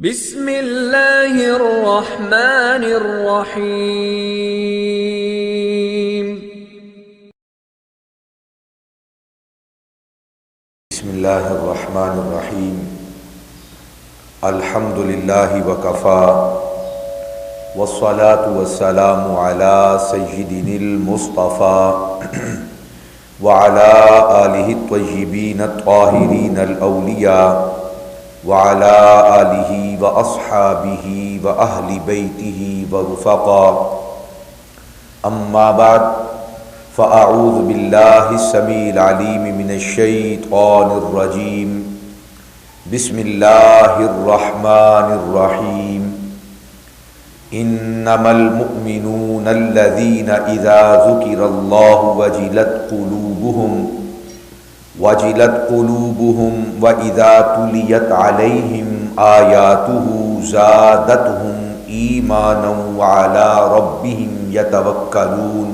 بسم اللہ الرحمن الرحیم۔ بسم اللہ الرحمن الرحیم۔ الحمد للہ وکفا والصلاة والسلام علی سیدنا المصطفى وعلی آلہ الطیبین الطاہرین الاولیاء وعلى آلہ واصحابہ واہل بیتہ ورفقا، اما بعد فاعوذ باللہ السمیع العلیم من الشیطان الرجیم۔ بسم اللہ الرحمن الرحیم۔ انما المؤمنون الذین اذا ذکر اللہ وجلت قلوبهم وإذا تليت عليهم آياته زادتهم إيمانا وعلى ربهم يتوكلون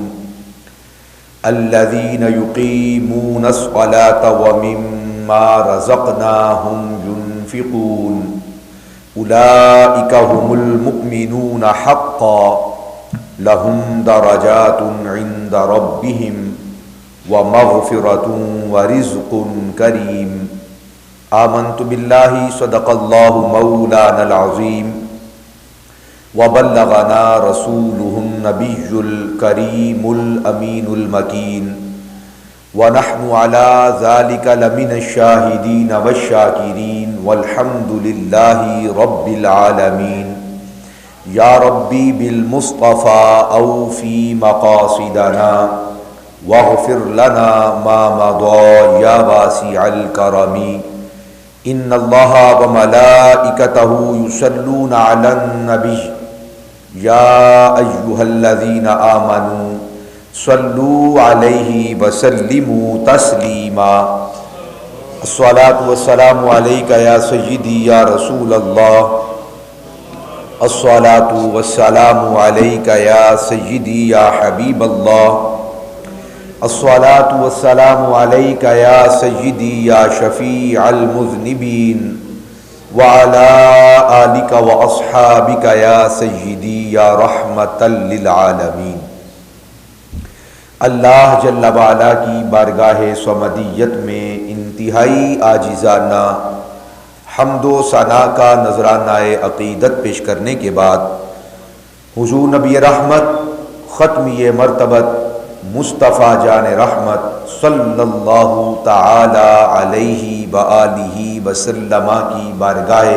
الذين يقيمون الصلاة ومما رزقناهم ينفقون أولئك هم المؤمنون حقا لهم درجات عند ربهم ومغفرۃ ورزق کریم۔ آمنت باللہ صدق اللہ مولانا العظیم وبلغنا رسولہ النبی الکریم الامین المکین ونحن علی ذلک لمن الشاہدین والشاکرین والحمد للہ رب العالمین۔ یا ربی بالمصطفى اوفی مقاصدنا واغفر لنا ما مضى یا واسع الکرم۔ ان اللہ وملائکتہ یصلون علی النبی یا ایہا الذین آمنوا صلوا علیہ وسلموا تسلیما۔ الصلاۃ والسلام علیک یا سیدی یا رسول اللہ، الصلاۃ والسلام علیک یا سیدی یا حبیب اللہ، الصلاۃ والسلام علیک یا سیدی یا شفیع المذنبین وعلی آلک واصحابک یا سیدی یا رحمۃ للعالمین۔ اللہ جل وعلا کی بارگاہ صمدیت میں انتہائی عاجزانہ حمد و ثنا کا نذرانہ عقیدت پیش کرنے کے بعد حضور نبی رحمت ختمی مرتبت مصطفیٰ جان رحمت صلی اللہ تعالی علیہ وآلہ وسلم کی بارگاہ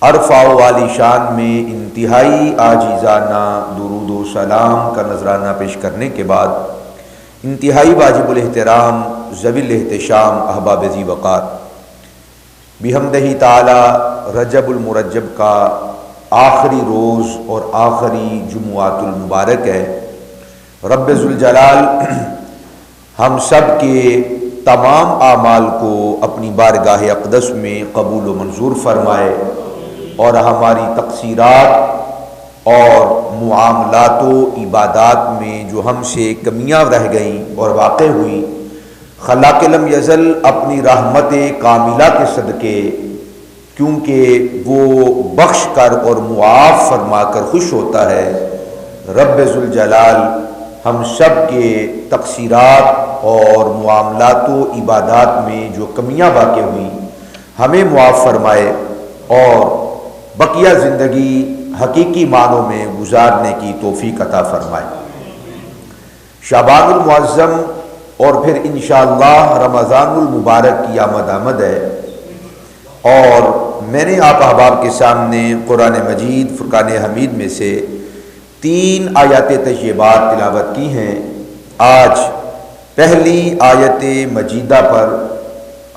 عرفہ و عالی شان میں انتہائی عاجزانہ درود و سلام کا نذرانہ پیش کرنے کے بعد انتہائی واجب الاحترام ذوی الاحتشام احباب ذی وقار، بحمدہ تعالی رجب المرجب کا آخری روز اور آخری جمعۃ المبارک ہے۔ رب ذوالجلال ہم سب کے تمام اعمال کو اپنی بارگاہ اقدس میں قبول و منظور فرمائے اور ہماری تقصیرات اور معاملات و عبادات میں جو ہم سے کمیاں رہ گئیں اور واقع ہوئیں، خلاق لم یزل اپنی رحمت کاملہ کے صدقے، کیونکہ وہ بخش کر اور معاف فرما کر خوش ہوتا ہے، رب ذوالجلال ہم سب کے تقصیرات اور معاملات و عبادات میں جو کمیاں واقع ہوئیں ہمیں معاف فرمائے اور بقیہ زندگی حقیقی معنوں میں گزارنے کی توفیق عطا فرمائے۔ شعبان المعظم اور پھر انشاءاللہ رمضان المبارک کی آمد ہے، اور میں نے آپ احباب کے سامنے قرآن مجید فرقان حمید میں سے 3 آیات طیبات تلاوت کی ہیں۔ آج پہلی آیت مجیدہ پر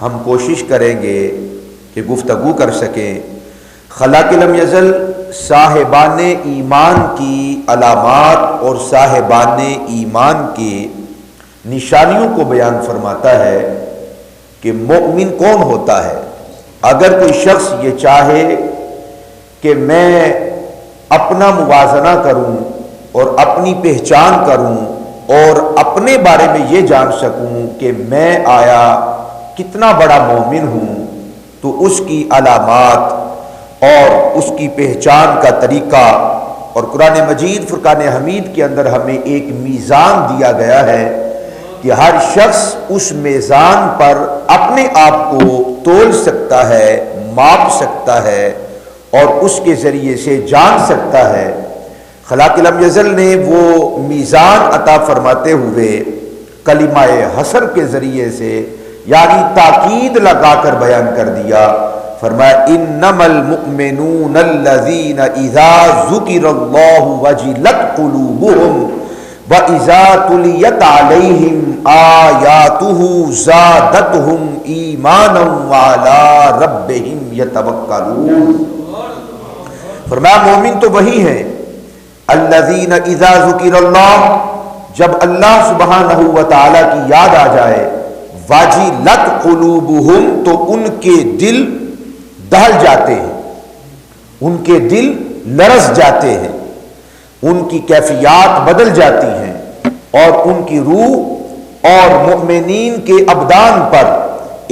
ہم کوشش کریں گے کہ گفتگو کر سکیں۔ خلاق لم یزل صاحبان ایمان کی علامات اور صاحبان ایمان کی نشانیوں کو بیان فرماتا ہے کہ مومن کون ہوتا ہے۔ اگر کوئی شخص یہ چاہے کہ میں اپنا موازنہ کروں اور اپنی پہچان کروں اور اپنے بارے میں یہ جان سکوں کہ میں آیا کتنا بڑا مومن ہوں، تو اس کی علامات اس کی پہچان کا طریقہ، اور قرآن مجید فرقان حمید کے اندر ہمیں ایک میزان دیا گیا ہے کہ ہر شخص اس میزان پر اپنے آپ کو تول سکتا ہے، ماپ سکتا ہے اور اس کے ذریعے سے جان سکتا ہے۔ خلاق لم یزل نے وہ میزان عطا فرماتے ہوئے کلمہ حصر کے ذریعے سے یعنی تاکید لگا کر بیان کر دیا۔ فرمایا انما المؤمنون الذین اذا ذکر اللہ وجلت قلوبهم وَإِذَا تُلِيَتْ عَلَيْهِمْ آيَاتُهُ زَادَتْهُمْ إِيمَانًا وَعَلَىٰ رَبِّهِمْ يَتَوَكَّلُونَ۔ فرمایا مومن تو وہی ہیں الذین اذا ذکر اللہ، جب اللہ سبحانہ و تعالی کی یاد آ جائے، وَجِلَتْ قُلُوبُهُمْ تو ان کے دل دہل جاتے ہیں، ان کے دل لرز جاتے ہیں، ان کی کیفیات بدل جاتی ہیں اور ان کی روح اور مؤمنین کے ابدان پر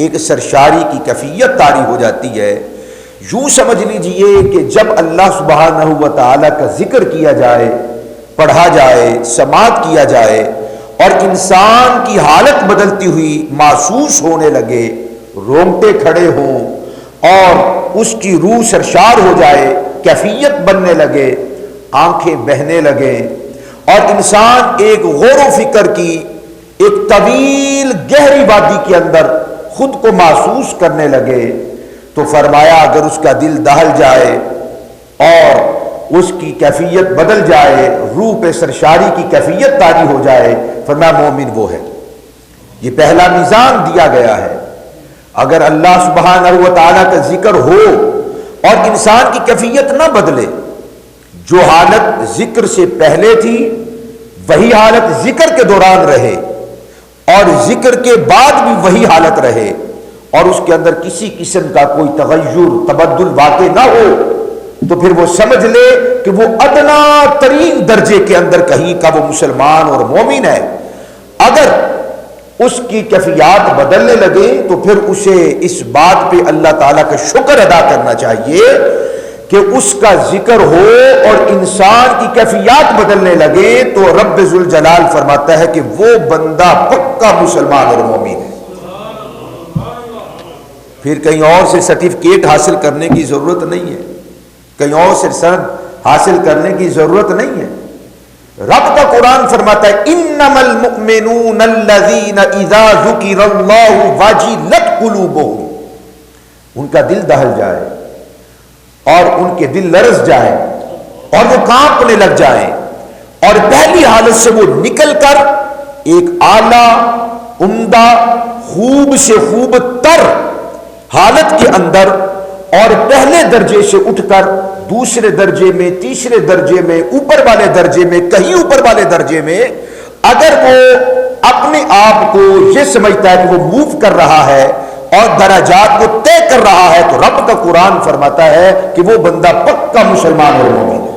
ایک سرشاری کی کیفیت طاری ہو جاتی ہے۔ یوں سمجھ لیجئے کہ جب اللہ سبحانہ و تعالی کا ذکر کیا جائے، پڑھا جائے، سماعت کیا جائے اور انسان کی حالت بدلتی ہوئی محسوس ہونے لگے، رونگٹے کھڑے ہوں اور اس کی روح سرشار ہو جائے، کیفیت بننے لگے، آنکھیں بہنے لگے اور انسان ایک غور و فکر کی ایک طویل گہری وادی کے اندر خود کو محسوس کرنے لگے، تو فرمایا اگر اس کا دل دہل جائے اور اس کی کیفیت بدل جائے، روح پہ سرشاری کی کیفیت طاری ہو جائے، فرمایا مومن وہ ہے۔ یہ پہلا میزان دیا گیا ہے۔ اگر اللہ سبحانہ و تعالیٰ کا ذکر ہو اور انسان کی کیفیت نہ بدلے، جو حالت ذکر سے پہلے تھی وہی حالت ذکر کے دوران رہے اور ذکر کے بعد بھی وہی حالت رہے اور اس کے اندر کسی قسم کا کوئی تغیر تبدل واقع نہ ہو، تو پھر وہ سمجھ لے کہ وہ ادنا ترین درجے کے اندر کہیں کا وہ مسلمان اور مومن ہے۔ اگر اس کی کیفیات بدلنے لگے تو پھر اسے اس بات پہ اللہ تعالیٰ کا شکر ادا کرنا چاہیے کہ اس کا ذکر ہو اور انسان کی کیفیات بدلنے لگے تو رب ذوالجلال فرماتا ہے کہ وہ بندہ پکا مسلمان اور مومن ہے۔ پھر کہیں اور سے سرٹیفکیٹ حاصل کرنے کی ضرورت نہیں ہے، کہیں اور سے سند حاصل کرنے کی ضرورت نہیں ہے۔ رب کا قرآن فرماتا ہے انما المؤمنون الذین اذا ذکر اللہ وجلت قلوبهم، ان کا دل دہل جائے اور ان کے دل لرز جائیں اور وہ کانپنے لگ جائیں اور پہلی حالت سے وہ نکل کر ایک اعلیٰ عمدہ خوب سے خوب تر حالت کے اندر اور پہلے درجے سے اٹھ کر دوسرے درجے میں، تیسرے درجے میں، اوپر والے درجے میں، کہیں اوپر والے درجے میں اگر وہ اپنے آپ کو یہ سمجھتا ہے کہ وہ موو کر رہا ہے اور درجات کو طے کر رہا ہے تو رب کا قرآن فرماتا ہے کہ وہ بندہ پکا مسلمان اور مومن ہے۔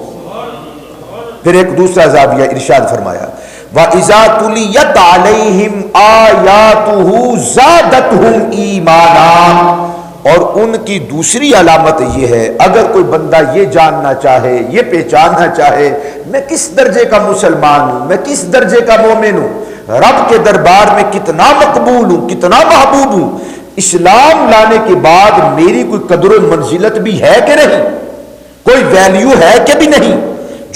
پھر ایک دوسرا زاویہ ارشاد فرمایا وَإِذَا تُلِيَتْ عَلَيْهِمْ آيَاتُهُ زَادَتْهُمْ إِيمَانًا، اور ان کی دوسری علامت یہ ہے اگر کوئی بندہ یہ جاننا چاہے، یہ پہچاننا چاہے میں کس درجے کا مسلمان ہوں، میں کس درجے کا مومن ہوں، رب کے دربار میں کتنا مقبول ہوں، کتنا محبوب ہوں، اسلام لانے کے بعد میری کوئی قدر و منزلت بھی ہے کہ نہیں، کوئی ویلیو ہے کہ بھی نہیں،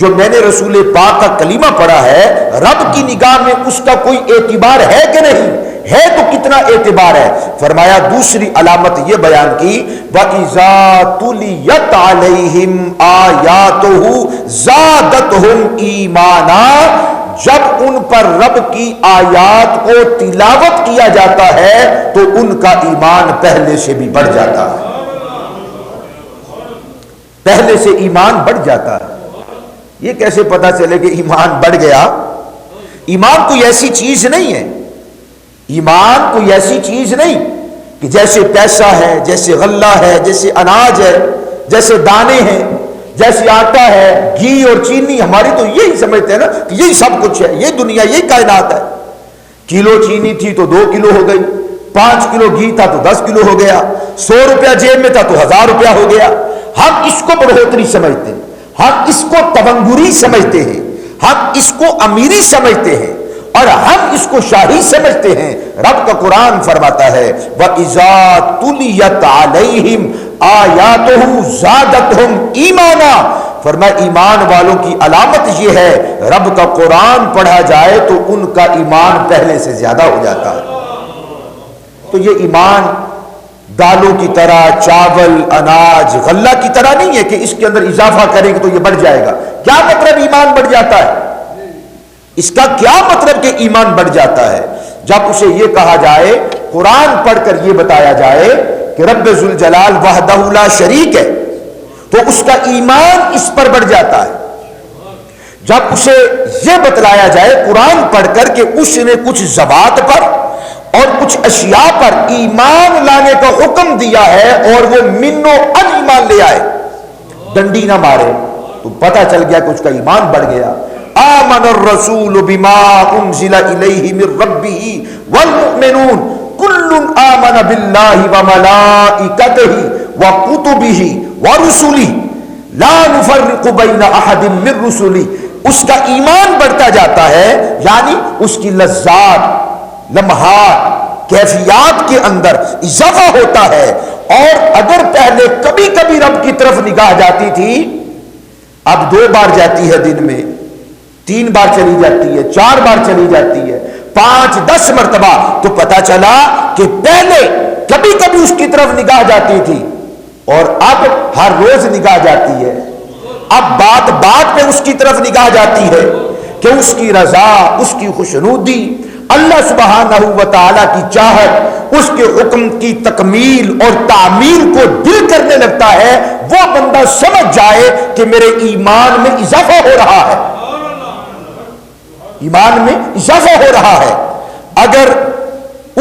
جو میں نے رسول پاک کا کلمہ پڑھا ہے رب کی نگاہ میں اس کا کوئی اعتبار ہے کہ نہیں ہے، تو کتنا اعتبار ہے۔ فرمایا دوسری علامت یہ بیان کی وَإِذَا تُلِيَتْ عَلَيْهِمْ آيَاتُهُ زَادَتْهُمْ إِيمَانًا، جب ان پر رب کی آیات کو تلاوت کیا جاتا ہے تو ان کا ایمان پہلے سے بھی بڑھ جاتا ہے، پہلے سے ایمان بڑھ جاتا ہے۔ یہ کیسے پتا چلے کہ ایمان بڑھ گیا؟ ایمان کوئی ایسی چیز نہیں ہے، ایمان کوئی ایسی چیز نہیں کہ جیسے پیسہ ہے، جیسے غلہ ہے، جیسے اناج ہے، جیسے دانے ہیں، جیسے آٹا ہے، گھی اور چینی، ہماری تو یہی سمجھتے ہیں نا کہ یہی سب کچھ ہے، یہ دنیا، یہی کائنات ہے۔ کلو چینی تھی تو 2 کلو ہو گئی، 5 کلو گھی تھا تو 10 کلو ہو گیا، 100 روپیہ جیب میں تھا تو 1000 روپیہ ہو گیا۔ ہم اس کو بڑھوتری سمجھتے ہیں، ہم اس کو تونگری سمجھتے ہیں، ہم اس کو امیری سمجھتے ہیں، اور ہم اس کو شاہی سمجھتے ہیں۔ رب کا قرآن فرماتا ہے وَإِذَا تُلِيَتْ عَلَيْهِمْ آیاتُهُ زَادَتْهُمْ ایمانا، فرمایا ایمان والوں کی علامت یہ ہے رب کا قرآن پڑھا جائے تو ان کا ایمان پہلے سے زیادہ ہو جاتا ہے۔ تو یہ ایمان دالوں کی طرح، چاول، اناج، غلہ کی طرح نہیں ہے کہ اس کے اندر اضافہ کریں گے تو یہ بڑھ جائے گا۔ کیا مطلب ایمان بڑھ جاتا ہے؟ اس کا کیا مطلب کہ ایمان بڑھ جاتا ہے؟ جب اسے یہ کہا جائے، قرآن پڑھ کر یہ بتایا جائے کہ رب ذوالجلال وحدہ لا شریک ہے، تو اس کا ایمان اس پر بڑھ جاتا ہے۔ جب اسے یہ بتلایا جائے قرآن پڑھ کر کہ اس نے کچھ ذوات پر اور کچھ اشیاء پر ایمان لانے کا حکم دیا ہے اور وہ منو ان ایمان لے آئے، ڈنڈی نہ مارے، تو پتہ چل گیا کہ اس کا ایمان بڑھ گیا۔ آمن الرسول بما انزل الیہ من ربہ والمؤمنون کل آمن باللہ وملائکتہ وکتبہ ورسلہ لا نفرق بین احد من رسلہ۔ اس کا ایمان بڑھتا جاتا ہے، یعنی اس کی لذات، لمحات، کیفیات کے اندر اضافہ ہوتا ہے۔ اور اگر پہلے کبھی کبھی رب کی طرف نگاہ جاتی تھی، اب 2 بار جاتی ہے دن میں، 3 بار چلی جاتی ہے، 4 بار چلی جاتی ہے، 5 10 مرتبہ، تو پتا چلا کہ پہلے کبھی کبھی اس کی طرف نگاہ جاتی تھی اور اب ہر روز نگاہ جاتی ہے۔ اب بات بات پہ اس کی طرف نگاہ جاتی ہے کہ اس کی رضا، اس کی خوشنودی، اللہ سبحانہ و تعالی کی چاہت، اس کے حکم کی تکمیل اور تعمیل کو دل کرنے لگتا ہے۔ وہ بندہ سمجھ جائے کہ میرے ایمان میں اضافہ ہو رہا ہے، ایمان میں اضافہ ہو رہا ہے۔ اگر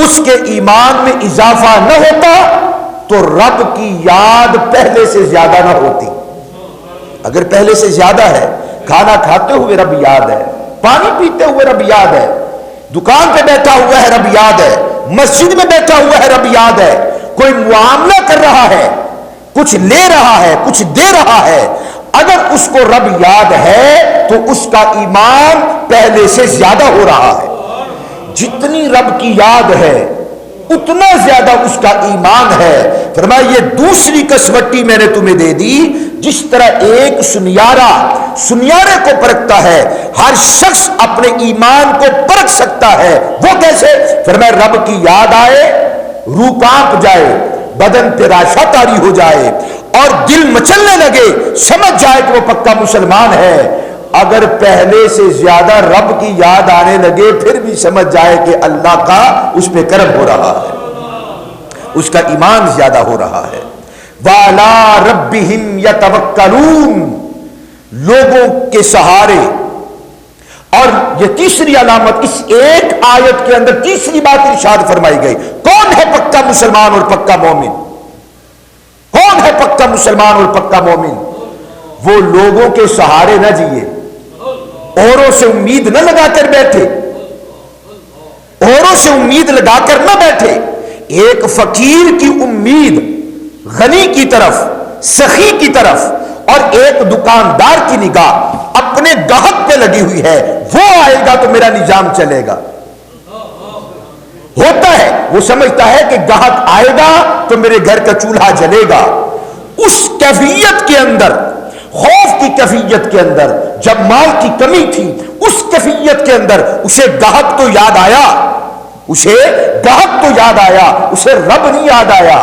اس کے ایمان میں اضافہ نہ ہوتا تو رب کی یاد پہلے سے زیادہ نہ ہوتی۔ اگر پہلے سے زیادہ ہے، کھانا کھاتے ہوئے رب یاد ہے، پانی پیتے ہوئے رب یاد ہے، دکان پہ بیٹھا ہوا ہے رب یاد ہے، مسجد میں بیٹھا ہوا ہے رب یاد ہے، کوئی معاملہ کر رہا ہے، کچھ لے رہا ہے، کچھ دے رہا ہے، اگر اس کو رب یاد ہے تو اس کا ایمان پہلے سے زیادہ ہو رہا ہے۔ جتنی رب کی یاد ہے اتنا زیادہ اس کا ایمان ہے۔ فرمایا یہ دوسری کسوٹی میں نے تمہیں دے دی، جس طرح ایک سنیارے کو پرکھتا ہے، ہر شخص اپنے ایمان کو پرکھ سکتا ہے۔ وہ کیسے؟ فرمایا رب کی یاد آئے، روح کانپ جائے، بدن پہ راشا طاری ہو جائے اور دل مچلنے لگے، سمجھ جائے کہ وہ پکا مسلمان ہے۔ اگر پہلے سے زیادہ رب کی یاد آنے لگے پھر بھی سمجھ جائے کہ اللہ کا اس پہ کرم ہو رہا ہے، اس کا ایمان زیادہ ہو رہا ہے۔ وَعَلَىٰ رَبِّهِمْ يَتَوَكَّلُونَ، لوگوں کے سہارے۔ اور یہ تیسری علامت اس ایک آیت کے اندر تیسری بات ارشاد فرمائی گئی۔ کون ہے پکا مسلمان اور پکا مومن؟ کون ہے پکا مسلمان اور پکا مومن؟ وہ لوگوں کے سہارے نہ جیے، اوروں سے امید نہ لگا کر بیٹھے، اوروں سے امید لگا کر نہ بیٹھے۔ ایک فقیر کی امید غنی کی طرف، سخی کی طرف، اور ایک دکاندار کی نگاہ اپنے گاہک پہ لگی ہوئی ہے، وہ آئے گا تو میرا نظام چلے گا۔ ہوتا ہے، وہ سمجھتا ہے کہ گاہک آئے گا تو میرے گھر کا چولہا جلے گا۔ اس کیفیت کے اندر، خوف کی کیفیت کے اندر، جب مال کی کمی تھی اس کیفیت کے اندر اسے گاہک تو یاد آیا، اسے گاہک تو یاد آیا، اسے رب نہیں یاد آیا۔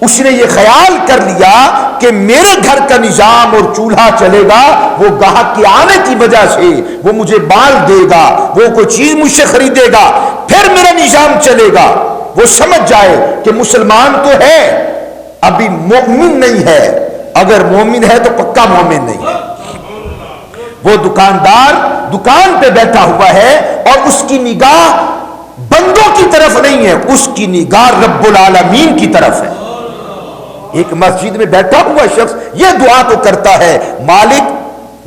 اس نے یہ خیال کر لیا کہ میرے گھر کا نظام اور چولہا چلے گا وہ گاہک کے آنے کی وجہ سے، وہ مجھے مال دے گا، وہ کوئی چیز مجھ سے خریدے گا، پھر میرا نظام چلے گا۔ وہ سمجھ جائے کہ مسلمان تو ہے، ابھی مومن نہیں ہے، اگر مومن ہے تو پکا مومن نہیں ہے۔ وہ دکاندار دکان پہ بیٹھا ہوا ہے اور اس کی نگاہ بندوں کی طرف نہیں ہے، اس کی نگاہ رب العالمین کی طرف ہے۔ ایک مسجد میں بیٹھا ہوا شخص یہ دعا تو کرتا ہے، مالک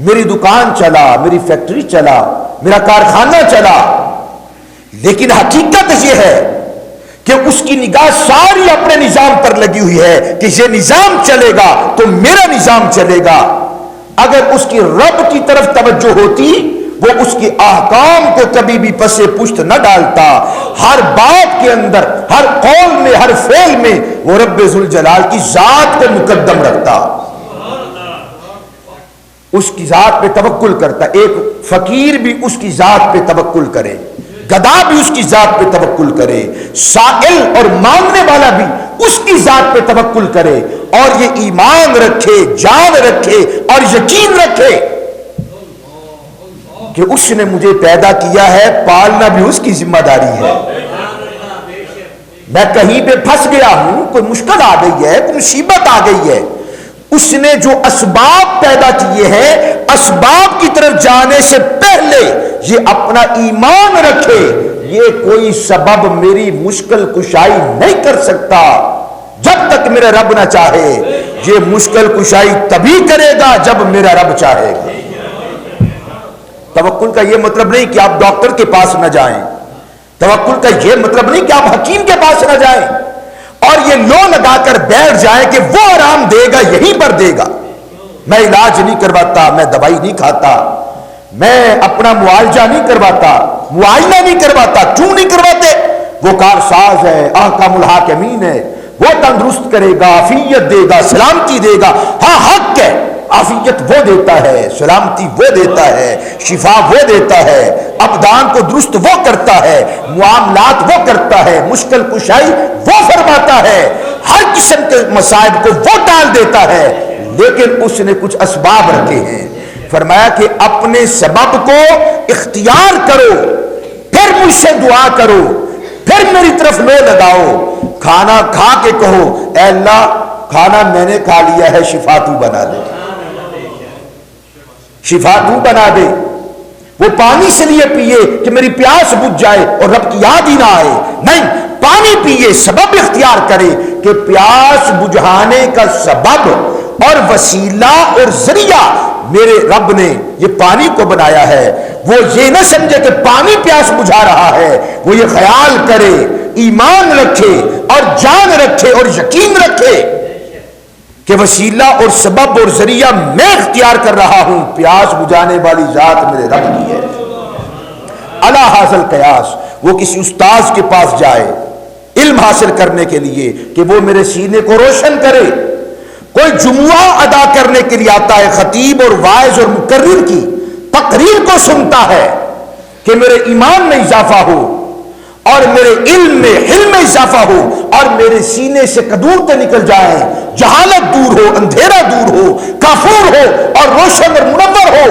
میری دکان چلا، میری فیکٹری چلا، میرا کارخانہ چلا، لیکن حقیقت یہ ہے کہ اس کی نگاہ ساری اپنے نظام پر لگی ہوئی ہے کہ یہ نظام چلے گا تو میرا نظام چلے گا. اگر اس کی رب کی طرف توجہ ہوتی وہ اس کے احکام کو کبھی بھی پسے پشت نہ ڈالتا. ہر بات کے اندر، ہر قول میں، ہر فعل میں وہ رب ذوالجلال کی ذات کو مقدم رکھتا، اس کی ذات پہ توکل کرتا. ایک فقیر بھی اس کی ذات پہ توکل کرے، گدھا بھی اس کی ذات پہ توکل کرے، سائل اور مانگنے والا بھی اس کی ذات پہ توکل کرے، اور یہ ایمان رکھے، جان رکھے اور یقین رکھے کہ اس نے مجھے پیدا کیا ہے، پالنا بھی اس کی ذمہ داری ہے. میں کہیں پہ پھنس گیا ہوں، کوئی مشکل آ گئی ہے، کوئی مصیبت آ گئی ہے، اس نے جو اسباب پیدا کیے ہیں، اسباب کی طرف جانے سے پہلے یہ اپنا ایمان رکھے یہ کوئی سبب میری مشکل کشائی نہیں کر سکتا جب تک میرا رب نہ چاہے. یہ مشکل کشائی تبھی کرے گا جب میرا رب چاہے گا. توکل کا یہ مطلب نہیں کہ آپ ڈاکٹر کے پاس نہ جائیں، توکل کا یہ مطلب نہیں کہ آپ حکیم کے پاس نہ جائیں اور یہ لو لگا کر بیٹھ جائیں کہ وہ آرام دے گا، یہیں پر دے گا. میں علاج نہیں کرواتا، میں دوائی نہیں کھاتا، میں اپنا معالجہ نہیں کرواتا، معائنہ نہیں کرواتا. کیوں نہیں کرواتے؟ وہ کارساز ہے، احکم الحاکمین ہے، وہ تندرست کرے گا، عافیت دے گا، سلامتی دے گا. ہاں حق ہے، عافیت وہ دیتا ہے، سلامتی وہ دیتا ہے، شفا وہ دیتا ہے، ابدان کو درست وہ کرتا ہے، معاملات وہ کرتا ہے، مشکل کشائی وہ فرماتا ہے، ہر قسم کے مصائب کو وہ ٹال دیتا ہے. لیکن اس نے کچھ اسباب رکھے ہیں. فرمایا کہ اپنے سبب کو اختیار کرو، پھر مجھ سے دعا کرو، پھر میری طرف لو لگاؤ. کھانا کھا کے کہو اے اللہ کھانا میں نے کھا لیا ہے، شفا تو بنا دے، شفا تو بنا دے. وہ پانی سے لیے پیے کہ میری پیاس بجھ جائے اور رب کی یاد ہی نہ آئے، نہیں، پانی پیے، سبب اختیار کرے کہ پیاس بجھانے کا سبب اور وسیلہ اور ذریعہ میرے رب نے یہ پانی کو بنایا ہے. وہ یہ نہ سمجھے کہ پانی پیاس بجھا رہا ہے، وہ یہ خیال کرے، ایمان رکھے اور جان رکھے اور یقین رکھے کہ وسیلہ اور سبب اور ذریعہ میں اختیار کر رہا ہوں، پیاس بجھانے والی ذات میرے رب کی ہے. الا حاصل قیاس، وہ کسی استاذ کے پاس جائے علم حاصل کرنے کے لیے کہ وہ میرے سینے کو روشن کرے. کوئی جمعہ ادا کرنے کے لیے آتا ہے، خطیب اور واعظ اور مقرر کی تقریر کو سنتا ہے کہ میرے ایمان میں اضافہ ہو اور میرے علم میں حلم میں اضافہ ہو اور میرے سینے سے کدورتیں نکل جائیں، جہالت دور ہو، اندھیرا دور ہو، کافور ہو اور روشن اور منور ہو.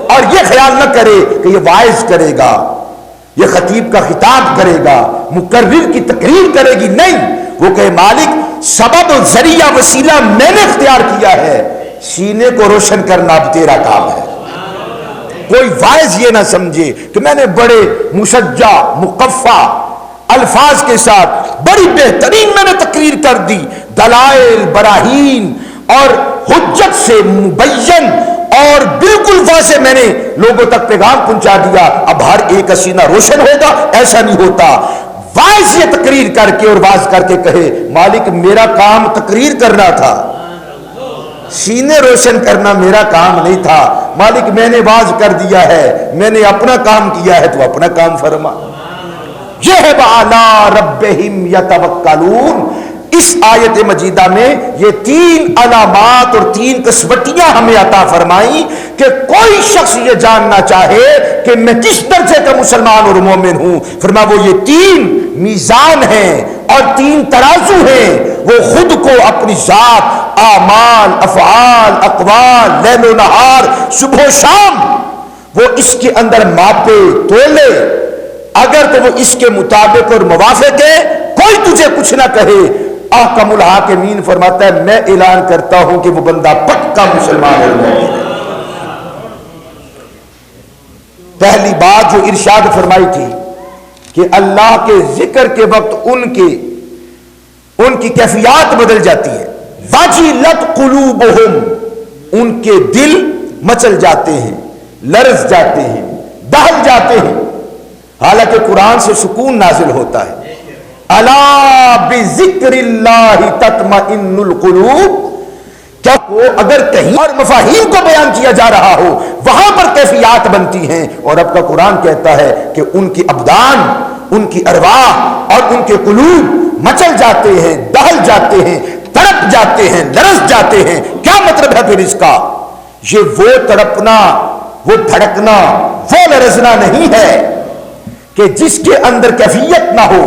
اور یہ خیال نہ کرے کہ یہ واعظ کرے گا، یہ خطیب کا خطاب کرے گا، مقرر کی تقریر کرے گی، نہیں، وہ کہے مالک سبب ذریعہ وسیلہ میں نے اختیار کیا ہے، سینے کو روشن کرنا اب تیرا کام ہے. کوئی واعظ یہ نہ سمجھے کہ میں نے بڑے مشجع مقفع الفاظ کے ساتھ بڑی بہترین میں نے تقریر کر دی، دلائل براہین اور حجت سے مبین اور بالکل واضح میں نے لوگوں تک پیغام پہنچا دیا، اب ہر ایک کا سینہ روشن ہوگا، ایسا نہیں ہوتا. واعظ یہ تقریر کر کے اور واز کر کے کہے مالک میرا کام تقریر کرنا تھا، سینے روشن کرنا میرا کام نہیں تھا، مالک میں نے واز کر دیا ہے، میں نے اپنا کام کیا ہے، تو اپنا کام فرما. یہ ہے وَعَلَىٰ رَبِّهِمْ يَتَوَكَّلُونَ. اس آیت مجیدہ میں یہ 3 علامات اور 3 کسوٹیاں ہمیں عطا فرمائیں کہ کوئی شخص یہ جاننا چاہے کہ میں کس درجے کا مسلمان اور مومن ہوں. فرما وہ یہ 3 میزان ہیں اور 3 ترازو ہیں، وہ خود کو اپنی ذات، اعمال، افعال، اقوال، لیل و نہار، صبح و شام، وہ اس کے اندر ماپے تولے. اگر تو وہ اس کے مطابق اور موافق ہے، کوئی تجھے کچھ نہ کہے. احکم الحاکمین فرماتا ہے میں اعلان کرتا ہوں کہ وہ بندہ پکا مسلمان ہے. پہلی بات جو ارشاد فرمائی تھی کہ اللہ کے ذکر کے وقت ان کی کیفیات بدل جاتی ہے. وجلت قلوبہم، ان کے دل مچل جاتے ہیں، لرز جاتے ہیں، دہل جاتے ہیں. حالانکہ قرآن سے سکون نازل ہوتا ہے، الا بذکر اللہ تطمئن القلوب، کیا وہ اگر کہیں اور مفاہیم کو بیان کیا جا رہا ہو وہاں پر کیفیات بنتی ہیں، اور اب کا قرآن کہتا ہے کہ ان کی ابدان، ان کی ارواح اور ان کے قلوب مچل جاتے ہیں، دہل جاتے ہیں، تڑپ جاتے ہیں، لرز جاتے ہیں۔ کیا مطلب ہے پھر اس کا؟ یہ وہ تڑپنا، وہ دھڑکنا، وہ لرزنا نہیں ہے کہ جس کے اندر کیفیت نہ ہو،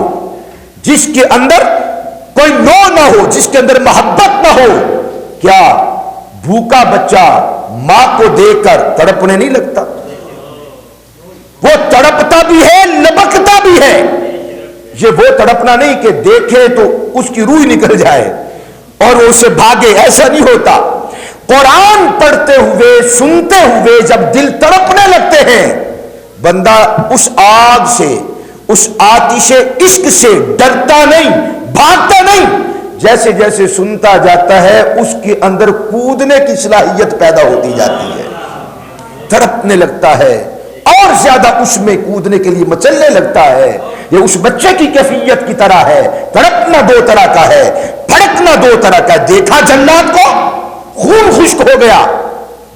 جس کے اندر کوئی نوع نہ ہو، جس کے اندر محبت نہ ہو۔ کیا بھوکا بچہ ماں کو دیکھ کر تڑپنے نہیں لگتا؟ وہ تڑپتا بھی ہے، لبکتا بھی ہے۔ یہ وہ تڑپنا نہیں کہ دیکھے تو اس کی روح نکل جائے اور وہ اسے بھاگے، ایسا نہیں ہوتا۔ قرآن پڑھتے ہوئے، سنتے ہوئے جب دل تڑپنے لگتے ہیں، بندہ اس آگ سے، اس آتش عشق سے ڈرتا نہیں، بھاگتا نہیں، جیسے جیسے سنتا جاتا ہے اس کے اندر کودنے کی صلاحیت پیدا ہوتی جاتی ہے، تڑپنے لگتا ہے اور زیادہ اس میں کودنے کے لیے مچلنے لگتا ہے۔ یہ اس بچے کی کیفیت کی طرح ہے۔ تڑپنا دو طرح کا ہے، بھڑکنا دو طرح کا ہے۔ دیکھا جنات کو، خون خشک ہو گیا،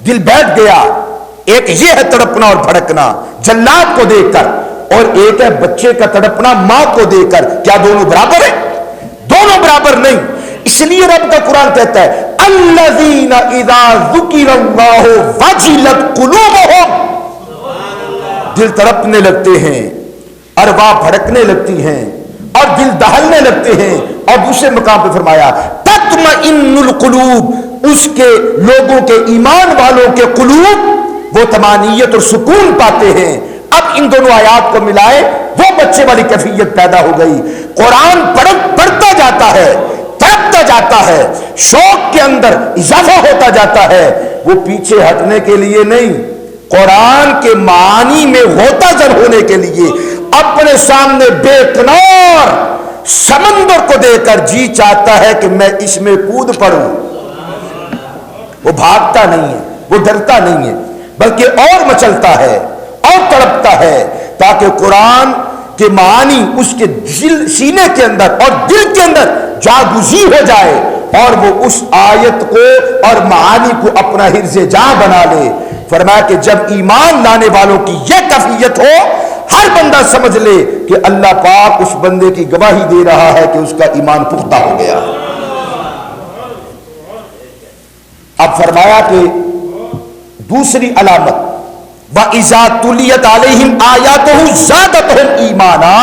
دل بیٹھ گیا۔ ایک یہ ہے تڑپنا اور بھڑکنا جنات کو دیکھ کر، اور ایک ہے بچے کا تڑپنا ماں کو دیکھ کر۔ کیا دونوں برابر ہیں؟ دونوں برابر نہیں۔ اس لیے رب کا قرآن کہتا ہے الذین اذا ذکر اللہ وجلت قلوبہم، دل تڑپنے لگتے ہیں، ارواح بھڑکنے لگتی ہیں اور دل دہلنے لگتے ہیں۔ اور دوسرے مقام پہ فرمایا تطمئن القلوب، اس کے لوگوں کے، ایمان والوں کے قلوب وہ طمانینت اور سکون پاتے ہیں۔ اب ان دونوں آیات کو ملائے، وہ بچے والی کیفیت پیدا ہو گئی۔ قرآن پڑھتا جاتا ہے، تڑپتا جاتا ہے، شوق کے اندر اضافہ ہوتا جاتا ہے۔ وہ پیچھے ہٹنے کے لیے نہیں، قرآن کے معنی میں غوطہ گر ہونے کے لیے اپنے سامنے بے کنار سمندر کو دیکھ کر جی چاہتا ہے کہ میں اس میں کود پڑوں۔ وہ بھاگتا نہیں ہے، وہ ڈرتا نہیں ہے، بلکہ اور مچلتا ہے اور تڑپتا ہے، تاکہ قرآن کے معنی اس کے دل، سینے کے اندر اور دل کے اندر جاگزی ہو جائے اور وہ اس آیت کو اور معانی کو اپنا حرز جاں بنا لے۔ فرمایا کہ جب ایمان لانے والوں کی یہ کیفیت ہو، ہر بندہ سمجھ لے کہ اللہ پاک اس بندے کی گواہی دے رہا ہے کہ اس کا ایمان پختہ ہو گیا۔ اب فرمایا کہ دوسری علامت وَإِذَا تُلِيَتْ عَلَيْهِمْ آيَاتُهُ زَادَتْهُمْ ایمانا،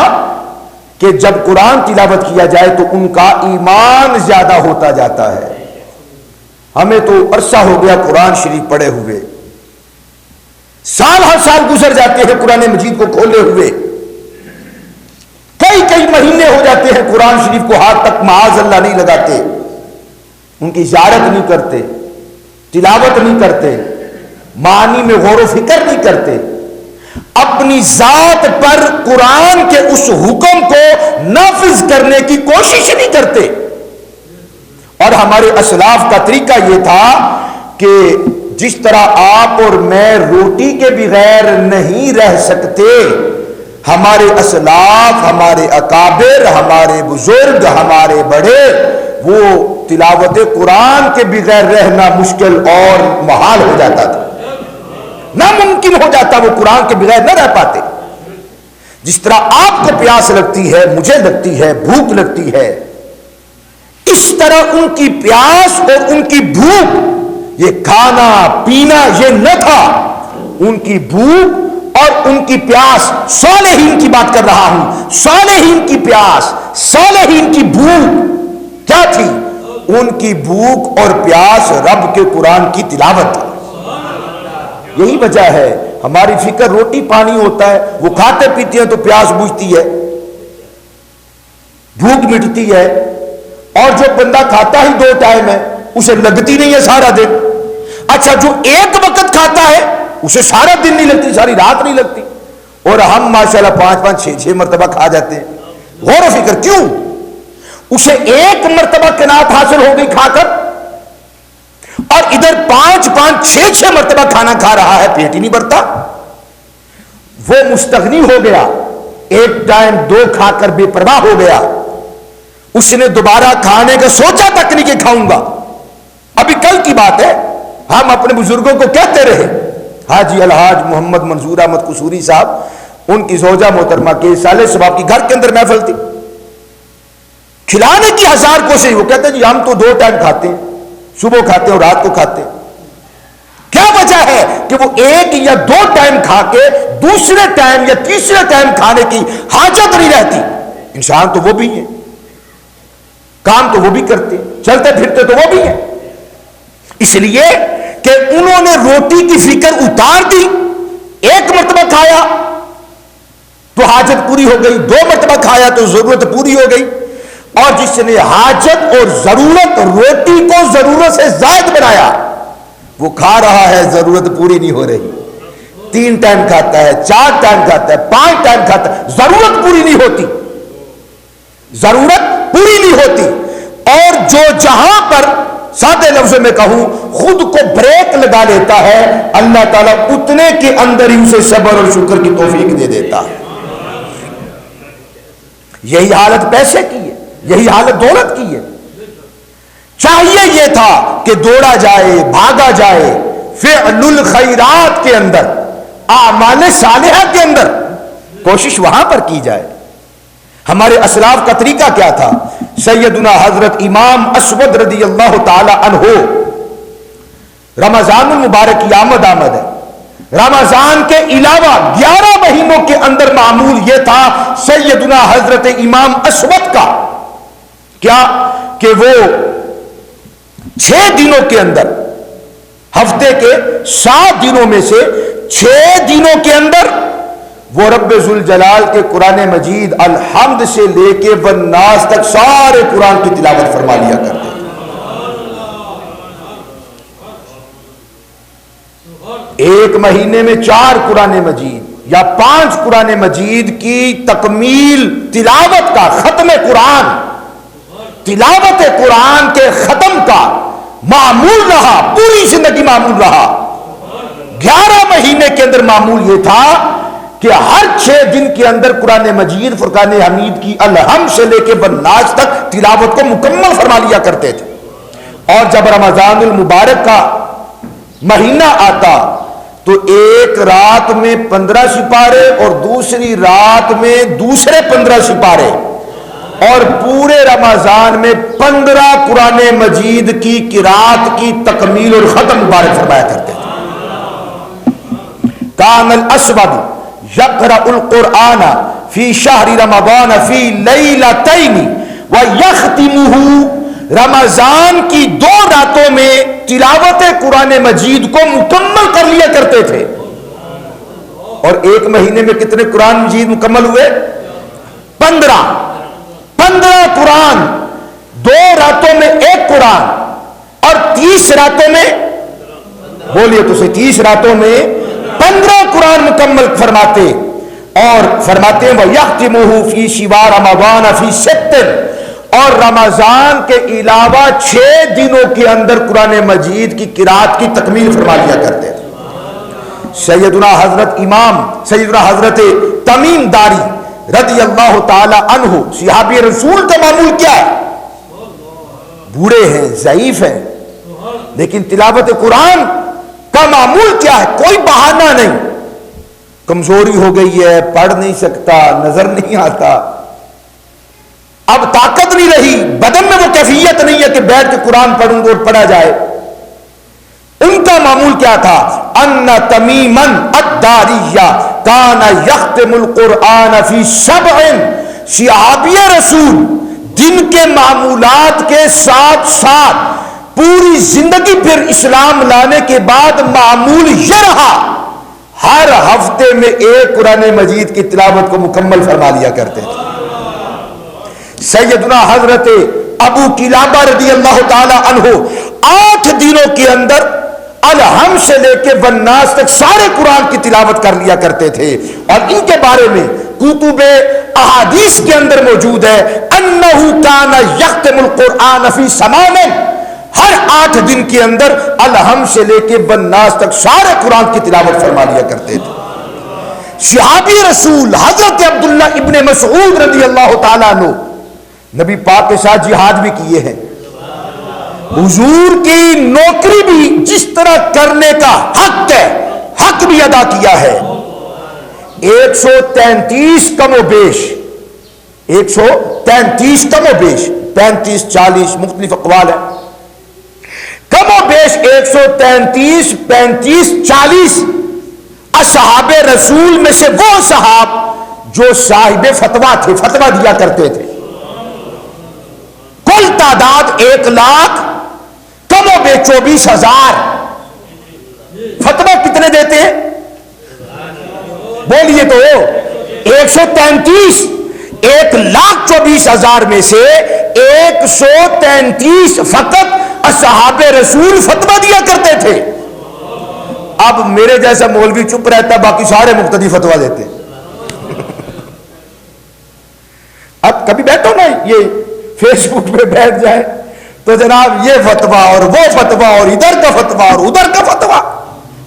کہ جب قرآن تلاوت کیا جائے تو ان کا ایمان زیادہ ہوتا جاتا ہے۔ ہمیں تو عرصہ ہو گیا قرآن شریف پڑھے ہوئے، سال ہر سال گزر جاتے ہیں قرآن مجید کو کھولے ہوئے، کئی مہینے ہو جاتے ہیں قرآن شریف کو ہاتھ تک معاذ اللہ نہیں لگاتے، ان کی زیارت نہیں کرتے، تلاوت نہیں کرتے، معنی میں غور و فکر نہیں کرتے، اپنی ذات پر قرآن کے اس حکم کو نافذ کرنے کی کوشش نہیں کرتے۔ اور ہمارے اسلاف کا طریقہ یہ تھا کہ جس طرح آپ اور میں روٹی کے بغیر نہیں رہ سکتے، ہمارے اسلاف، ہمارے اکابر، ہمارے بزرگ، ہمارے بڑے، وہ تلاوت قرآن کے بغیر رہنا مشکل اور محال ہو جاتا تھا، ناممکن ہو جاتا، وہ قرآن کے بغیر نہ رہ پاتے۔ جس طرح آپ کو پیاس لگتی ہے، مجھے لگتی ہے، بھوک لگتی ہے، اس طرح ان کی پیاس اور ان کی بھوک، یہ کھانا پینا یہ نہ تھا، ان کی بھوک اور ان کی پیاس، صالحین کی بات کر رہا ہوں، صالحین کی پیاس، صالحین کی بھوک کیا تھی؟ ان کی بھوک اور پیاس رب کے قرآن کی تلاوت تھی۔ یہی وجہ ہے ہماری فکر روٹی پانی ہوتا ہے، وہ کھاتے پیتے ہیں تو پیاس بجھتی ہے، بھوک مٹتی ہے، اور جو بندہ کھاتا ہی 2 ٹائم ہے اسے لگتی نہیں ہے سارا دن۔ اچھا جو ایک وقت کھاتا ہے اسے سارا دن نہیں لگتی، ساری رات نہیں لگتی، اور ہم ماشاءاللہ 5 6 مرتبہ کھا جاتے ہیں۔ غور و فکر کیوں؟ اسے ایک مرتبہ قناعت حاصل ہو گئی کھا کر، اور ادھر 5 6 مرتبہ کھانا کھا رہا ہے، پیٹ ہی نہیں بھرتا۔ وہ مستغنی ہو گیا، ایک ٹائم 2 کھا کر بے پرواہ ہو گیا، اس نے دوبارہ کھانے کا سوچا تک نہیں کہ کھاؤں گا. ابھی کل کی بات ہے، ہم اپنے بزرگوں کو کہتے رہے، حاجی الحاج محمد منظور احمد قصوری صاحب، ان کی زوجہ محترمہ کے سالے صاحب کی گھر کے اندر محفل تھی، کھلانے کی 1000 کوشش. وہ کہتے ہیں جی ہم تو 2 ٹائم کھاتے ہیں، صبح کھاتے ہیں اور رات کو کھاتے ہیں. کیا وجہ ہے کہ وہ 1 یا 2 ٹائم کھا کے دوسرے ٹائم یا تیسرے ٹائم کھانے کی حاجت نہیں رہتی. انسان تو وہ بھی ہے، کام تو وہ بھی کرتے، چلتے پھرتے تو وہ بھی ہیں. اس لیے کہ انہوں نے روٹی کی فکر اتار دی. 1 مرتبہ کھایا تو حاجت پوری ہو گئی، 2 مرتبہ کھایا تو ضرورت پوری ہو گئی. اور جس نے حاجت اور ضرورت، روٹی کو ضرورت سے زائد بنایا، وہ کھا رہا ہے، ضرورت پوری نہیں ہو رہی. 3 ٹائم کھاتا ہے، 4 ٹائم کھاتا ہے، 5 ٹائم کھاتا ہے، ضرورت پوری نہیں ہوتی، ضرورت پوری نہیں ہوتی. اور جو جہاں پر سادے لفظوں میں کہوں خود کو بریک لگا لیتا ہے، اللہ تعالیٰ اتنے کے اندر ہی اسے صبر اور شکر کی توفیق دے دیتا ہے. یہی حالت پیسے کی ہے، یہی حالت دولت کی ہے. چاہیے یہ تھا کہ دوڑا جائے، بھاگا جائے فعل الخیرات کے اندر، اعمال صالحہ کے اندر، کوشش وہاں پر کی جائے. ہمارے اسلاف کا طریقہ کیا تھا؟ سیدنا حضرت امام اسود رضی اللہ تعالی عنہ، رمضان المبارک کی آمد ہے، رمضان کے علاوہ 11 مہینوں کے اندر معمول یہ تھا سیدنا حضرت امام اسود کا، کیا کہ وہ 6 دنوں کے اندر، ہفتے کے 7 دنوں میں سے 6 دنوں کے اندر وہ رب ذوالجلال کے قرآن مجید الحمد سے لے کے والناس تک سارے قرآن کی تلاوت فرما لیا کرتے تھے. 1 مہینے میں 4 قرآن مجید یا 5 قرآن مجید کی تکمیل تلاوت کا، ختم قرآن، تلاوت قرآن کے ختم کا معمول رہا، پوری زندگی معمول رہا. 11 مہینے کے اندر معمول یہ تھا کہ ہر 6 دن کے اندر قرآن مجید فرقان حمید کی الحمد سے لے کے والناس تک تلاوت کو مکمل فرما لیا کرتے تھے. اور جب رمضان المبارک کا مہینہ آتا تو ایک رات میں 15 سپارے اور دوسری رات میں دوسرے 15 سپارے، اور پورے رمضان میں 15 قرآن مجید کی قرات کی تکمیل اور ختم مبارک فرمایا کرتے تھے. کان الاسود یقرأ القرآن فی شہر رمضان فی لیلتین ویختمہ، رمضان کی 2 راتوں میں تلاوت قرآن مجید کو مکمل کر لیا کرتے تھے. اور 1 مہینے میں کتنے قرآن مجید مکمل ہوئے؟ 15 قرآن. 2 راتوں میں 1 قرآن، اور 30 راتوں میں، بولیے تو صحیح، 30 راتوں میں 15 قرآن مکمل فرماتے. اور فرماتے ہیں وَيَخْتِمُهُ فِي سِوَى رَمَضَانَ فِي 6، اور رمضان کے علاوہ 6 دنوں کے اندر قرآن مجید کی قرات کی تکمیل فرما لیا کرتے تھے. سیدنا حضرت تمیم داری رضی اللہ تعالی عنہ، صحابی رسول کا معمول کیا ہے؟ بوڑھے ہیں، ضعیف ہیں، لیکن تلاوت قرآن کا معمول کیا ہے؟ کوئی بہانہ نہیں. کمزوری ہو گئی ہے، پڑھ نہیں سکتا، نظر نہیں آتا، اب طاقت نہیں رہی، بدن میں وہ کیفیت نہیں ہے کہ بیٹھ کے قرآن پڑھوں گا اور پڑھا جائے. ان کا معمول کیا تھا؟ ان تمیما الداریہ کان یختم القرآن فی 7، صحابی رسول دن کے معمولات کے ساتھ ساتھ پوری زندگی پھر اسلام لانے کے بعد معمول یہ رہا، ہر ہفتے میں 1 قرآن مجید کی تلاوت کو مکمل فرما لیا کرتے تھے. سیدنا حضرت ابو قلابہ رضی اللہ تعالی عنہ 8 دنوں کے اندر الحمد سے لے کے والناس تک سارے قرآن کی تلاوت کر لیا کرتے تھے. اور ان کے بارے میں کتب احادیث کے اندر موجود ہے انہ کان یختم القرآن فی 8، ہر 8 دن کے اندر الحمد سے لے کے والناس تک سارے قرآن کی تلاوت فرما لیا کرتے تھے. صحابی رسول حضرت عبداللہ ابن مسعود رضی اللہ تعالیٰ عنہ نبی پاک کے ساتھ جہاد بھی کیے ہیں، حضور کی نوکری بھی جس طرح کرنے کا حق ہے حق بھی ادا کیا ہے۔ 133 کم و بیش 133 کم و بیش 35 40 مختلف اقوال ہے، کم و بیش 133 35 40 اصحاب رسول میں سے وہ صحاب جو صاحب فتویٰ تھے، فتویٰ دیا کرتے تھے، کل تعداد 1 لاکھ کم و بیش 24,000۔ فتویٰ کتنے دیتے ہیں بولیے تو 133، 1,24,000 میں سے 133 فقط اصحاب رسول فتویٰ دیا کرتے تھے۔ اب میرے جیسا مولوی چپ رہتا، باقی سارے مقتدی فتویٰ دیتے۔ اب کبھی بیٹھو نا یہ فیس بک پہ بیٹھ جائے تو جناب یہ فتویٰ اور وہ فتویٰ اور ادھر کا فتویٰ اور ادھر کا فتویٰ،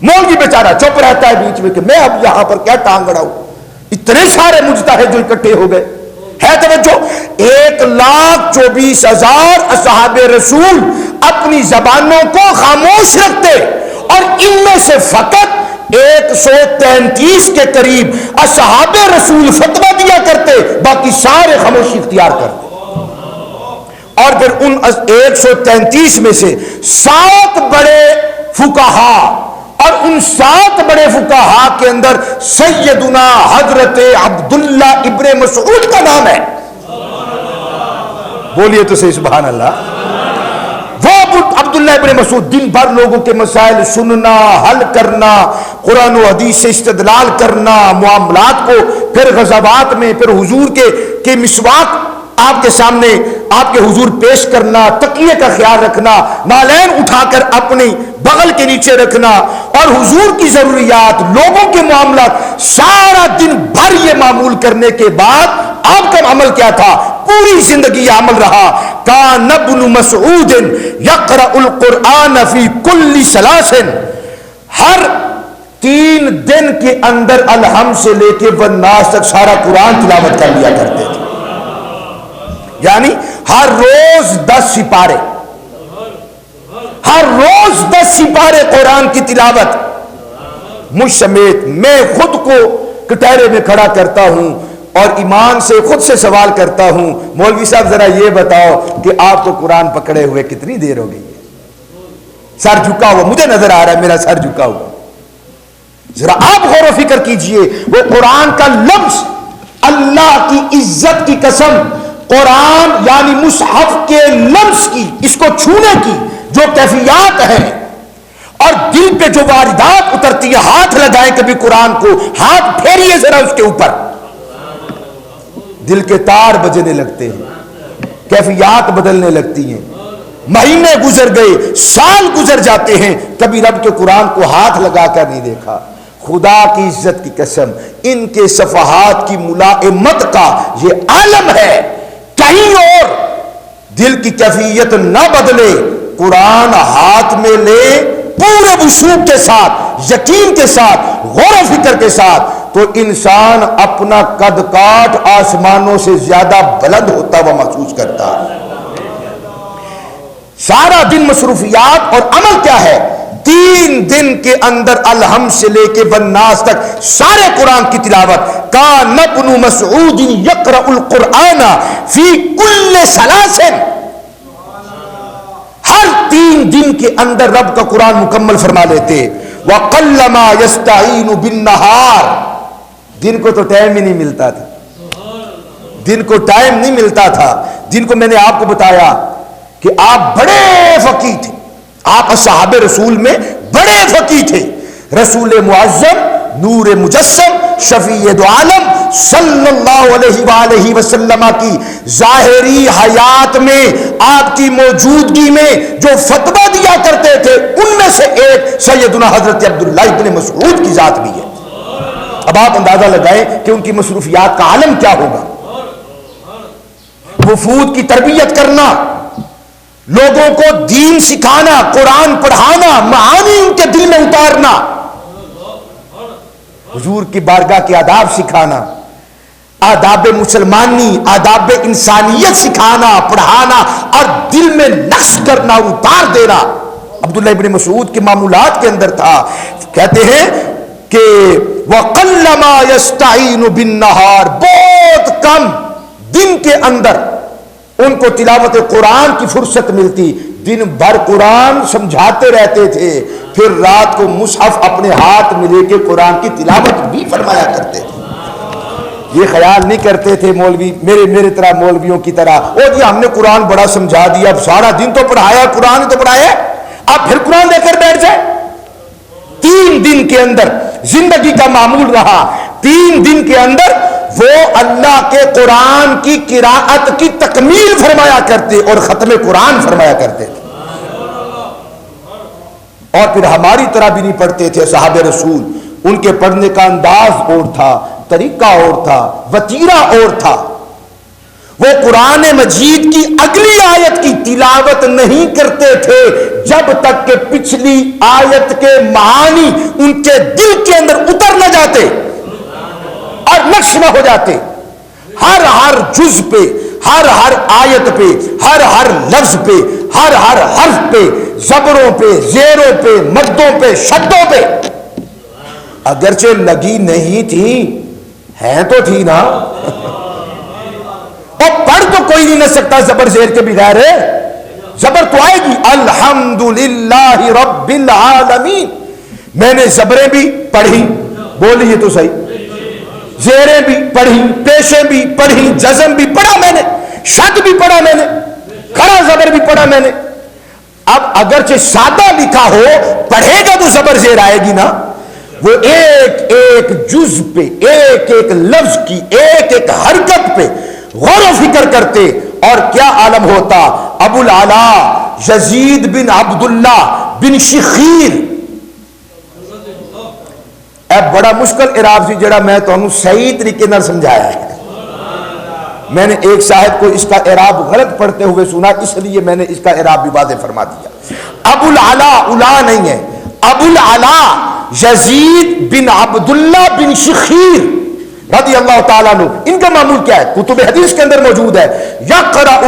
مولوی بیچارہ چپ رہتا ہے بیچ میں کہ میں اب یہاں پر کیا ٹانگ اڑاؤں، اتنے سارے مجتہد جو اکٹھے ہو گئے۔ ہے توجہ، 1,24,000 اصحاب رسول اپنی زبانوں کو خاموش رکھتے اور ان میں سے فقط 133 کے قریب اصحاب رسول فتویٰ دیا کرتے، باقی سارے خاموشی اختیار کرتے۔ اور پھر ان 133 میں سے 7 بڑے فقہا، اور ان 7 بڑے فقہا کے اندر سیدنا حضرت عبداللہ ابن مسعود کا نام ہے۔ بولیے تو صحیح سبحان اللہ۔ وہ عبداللہ ابن مسعود دن بھر لوگوں کے مسائل سننا، حل کرنا، قرآن و حدیث سے استدلال کرنا، معاملات کو پھر غزوات میں پھر حضور کے مسواک آپ کے سامنے آپ کے حضور پیش کرنا، تکیے کا خیال رکھنا، نالین اٹھا کر اپنی بغل کے نیچے رکھنا، اور حضور کی ضروریات، لوگوں کے معاملات، سارا دن بھر یہ معمول کرنے کے بعد آپ کا عمل کیا تھا؟ پوری زندگی عمل رہا، کان ابن مسعود یقرأ القرآن فی کل ثلاث، ہر 3 دن کے اندر الحمد سے لے کے والناس تک سارا قرآن تلاوت کر لیا کرتے تھے، یعنی ہر روز 10 سپارے، ہر روز 10 سپارے قرآن کی تلاوت۔ مجھ سمیت میں خود کو کٹہرے میں کھڑا کرتا ہوں اور ایمان سے خود سے سوال کرتا ہوں، مولوی صاحب ذرا یہ بتاؤ کہ آپ کو قرآن پکڑے ہوئے کتنی دیر ہو گئی ہے؟ سر جھکا ہوا مجھے نظر آ رہا ہے، میرا سر جھکا ہوا۔ ذرا آپ غور و فکر کیجئے، وہ قرآن کا لفظ، اللہ کی عزت کی قسم، قرآن یعنی مصحف کے لفظ کی، اس کو چھونے کی جو کیفیات ہیں اور دل پہ جو واردات اترتی ہے، ہاتھ لگائیں کبھی قرآن کو، ہاتھ پھیریے ذرا اس کے اوپر، دل کے تار بجنے لگتے ہیں، کیفیات بدلنے لگتی ہیں۔ مہینے گزر گئے، سال گزر جاتے ہیں، کبھی رب کے قرآن کو ہاتھ لگا کر نہیں دیکھا۔ خدا کی عزت کی قسم، ان کے صفحات کی ملائمت کا یہ عالم ہے، کہیں اور دل کی کیفیت نہ بدلے، قرآن ہاتھ میں لے پورے وثوق کے ساتھ، یقین کے ساتھ، غور و فکر کے ساتھ، تو انسان اپنا قد کاٹ آسمانوں سے زیادہ بلند ہوتا ہوا محسوس کرتا ہے۔ سارا دن مصروفیات اور عمل کیا ہے؟ 3 دن کے اندر الحمد سے لے کے والناس تک سارے قرآن کی تلاوت۔ کان ابن مسعود یقرأ القرآن فی کل ثلاث، ہر 3 دن کے اندر رب کا قرآن مکمل فرما لیتے۔ وقلما یستعین بالنہار، دن کو تو ٹائم ہی نہیں ملتا تھا، دن کو ٹائم نہیں ملتا تھا۔ دن کو میں نے آپ کو بتایا کہ آپ بڑے فقیہ تھے، آپ اصحاب رسول میں بڑے فقیہ تھے۔ رسول معظم، نور مجسم، شفیع دو عالم صلی اللہ علیہ وآلہ وسلم کی ظاہری حیات میں، آپ کی موجودگی میں جو فتویٰ دیا کرتے تھے، ان میں سے ایک سیدنا حضرت عبداللہ ابن مسعود کی ذات بھی ہے۔ اب آپ اندازہ لگائیں کہ ان کی مصروفیات کا عالم کیا ہوگا۔ وفود کی تربیت کرنا، لوگوں کو دین سکھانا، قرآن پڑھانا، معانی ان کے دل میں اتارنا، حضور کی بارگاہ کے آداب سکھانا، آداب مسلمانی، آداب انسانیت سکھانا، پڑھانا اور دل میں نقش کرنا، اتار دینا عبداللہ ابن مسعود کے معمولات کے اندر تھا۔ کہتے ہیں کہ وَقَلَّمَا يَسْتَعِينُ بِالنَّهَارِ، بہت کم دن کے اندر ان کو تلاوت قرآن کی فرصت ملتی، دن بھر قرآن سمجھاتے رہتے تھے، پھر رات کو مصحف اپنے ہاتھ میں لے کے قرآن کی تلاوت بھی فرمایا کرتے تھے۔ یہ خیال نہیں کرتے تھے مولوی میرے طرح مولویوں کی طرح، او جی ہم نے قرآن بڑا سمجھا دیا، اب سارا دن تو پڑھایا، قرآن ہی تو پڑھایا، اب پھر قرآن لے کر بیٹھ جائے۔ 3 دن کے اندر زندگی کا معمول رہا، 3 دن کے اندر وہ اللہ کے قرآن کی قراءت کی تکمیل فرمایا کرتے اور ختم قرآن فرمایا کرتے تھے۔ اور پھر ہماری طرح بھی نہیں پڑھتے تھے صحابہ رسول، ان کے پڑھنے کا انداز اور تھا، طریقہ اور تھا، وتیرہ اور تھا۔ وہ قرآن مجید کی اگلی آیت کی تلاوت نہیں کرتے تھے جب تک کہ پچھلی آیت کے معانی ان کے دل کے اندر اتر نہ جاتے اور نقش نہ ہو جاتے۔ ہر جز پہ، ہر آیت پہ، ہر لفظ پہ، ہر حرف پہ، زبروں پہ، زیروں پہ، مدوں پہ، شدوں پہ اگرچہ لگی نہیں تھی، ہے تو تھی نا، اور پڑھ تو کوئی نہیں نہ سکتا زبر زیر کے بغیر ہے، زبر تو آئے گی۔ الحمدللہ رب العالمین، میں نے زبریں بھی پڑھی، بولیے تو صحیح، زیریں بھی پڑھی، پیشیں بھی پڑھی، جزم بھی پڑھا میں نے، شد بھی پڑھا میں نے، کھڑا زبر بھی پڑھا میں نے۔ اب اگرچہ سادہ لکھا ہو، پڑھے گا تو زبر زیر آئے گی نا۔ وہ ایک ایک جز پہ، ایک ایک لفظ کی، ایک ایک حرکت پہ غور و فکر کرتے، اور کیا عالم ہوتا۔ ابو العلا یزید بن عبداللہ بن شخیر، بڑا مشکل اعراب سی جڑا میں تمہیں صحیح طریقے نال سمجھایا ہے۔ میں نے ایک صاحب کو اس کا اعراب غلط پڑھتے ہوئے سنا، اس لیے میں نے اس کا اعراب بھی واضح فرما دیا۔ ابو العلا، الا نہیں ہے، ابو العلا یزید بن عبداللہ بن شخیر رضی اللہ تعالیٰ عنہ، ان کا معمول کیا ہے؟ کتب حدیث کے اندر موجود ہے، یقرأ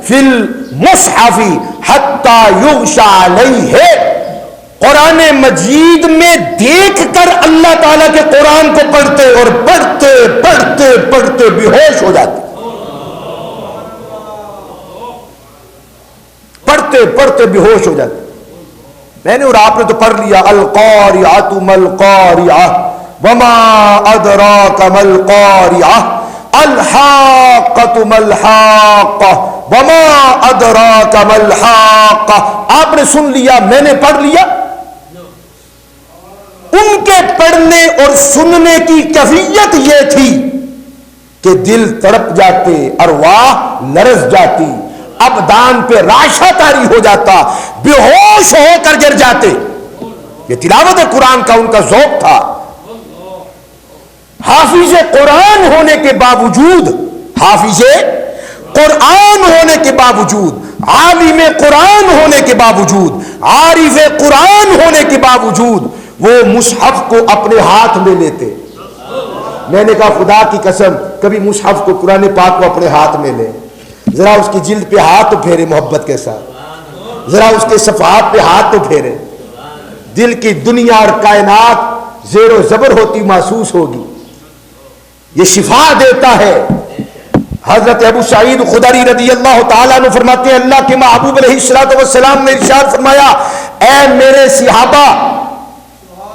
فی المصحف حتی یغشى علیہ، قرآن مجید میں دیکھ کر اللہ تعالیٰ کے قرآن کو پڑھتے اور پڑھتے پڑھتے پڑھتے بے ہوش ہو جاتے، پڑھتے پڑھتے بے ہوش ہو جاتے۔ میں نے اور آپ نے تو پڑھ لیا، القاریعۃ ما القاریعۃ وما ادراک ما القاریعۃ الحاقۃ ما الحاقۃ وما ادراک ما الحاقۃ۔ آپ نے سن لیا، میں نے پڑھ لیا۔ ان کے پڑھنے اور سننے کی کیفیت یہ تھی کہ دل تڑپ جاتے، ارواح لرز جاتی، ابدان پہ راشا طاری ہو جاتا، بے ہوش ہو کر گر جاتے۔ یہ تلاوت قرآن کا ان کا ذوق تھا۔ حافظ قرآن ہونے کے باوجود، حافظ قرآن ہونے کے باوجود، عالم قرآن ہونے کے باوجود، عارف قرآن ہونے کے باوجود وہ مصحف کو اپنے ہاتھ میں لیتے۔ میں نے کہا خدا کی قسم کبھی مصحف کو، قرآن پاک کو اپنے ہاتھ میں لے، ذرا اس کی جلد پہ ہاتھ تو پھیرے محبت کے ساتھ، ذرا اس کے صفحات پہ ہاتھ تو پھیرے، دل کی دنیا اور کائنات زیر و زبر ہوتی محسوس ہوگی۔ یہ شفا دیتا ہے۔ حضرت ابو سعید خدری رضی اللہ تعالیٰ عنہ فرماتے ہیں، اللہ کے محبوب علیہ الصلوۃ والسلام نے ارشاد فرمایا، اے میرے صحابہ،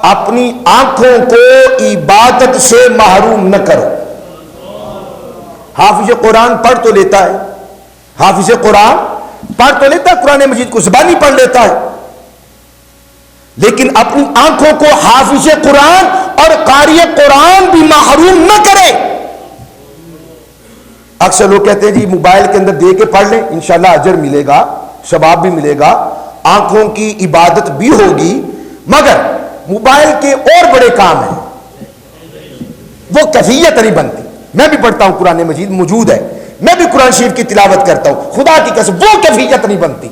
اپنی آنکھوں کو عبادت سے محروم نہ کرو۔ حافظ قرآن پڑھ تو لیتا ہے، حافظ قرآن پڑھ تو لیتا ہے، قرآن مجید کو زبانی پڑھ لیتا ہے، لیکن اپنی آنکھوں کو حافظ قرآن اور قاری قرآن بھی محروم نہ کرے۔ اکثر لوگ کہتے ہیں جی موبائل کے اندر دے کے پڑھ لیں، انشاءاللہ اجر ملے گا، ثواب بھی ملے گا، آنکھوں کی عبادت بھی ہوگی، مگر موبائل کے اور بڑے کام ہیں، وہ کیفیت نہیں بنتی۔ میں بھی پڑھتا ہوں، قرآن مجید موجود ہے، میں بھی قرآن شریف کی تلاوت کرتا ہوں، خدا کی قسم وہ کیفیت نہیں بنتی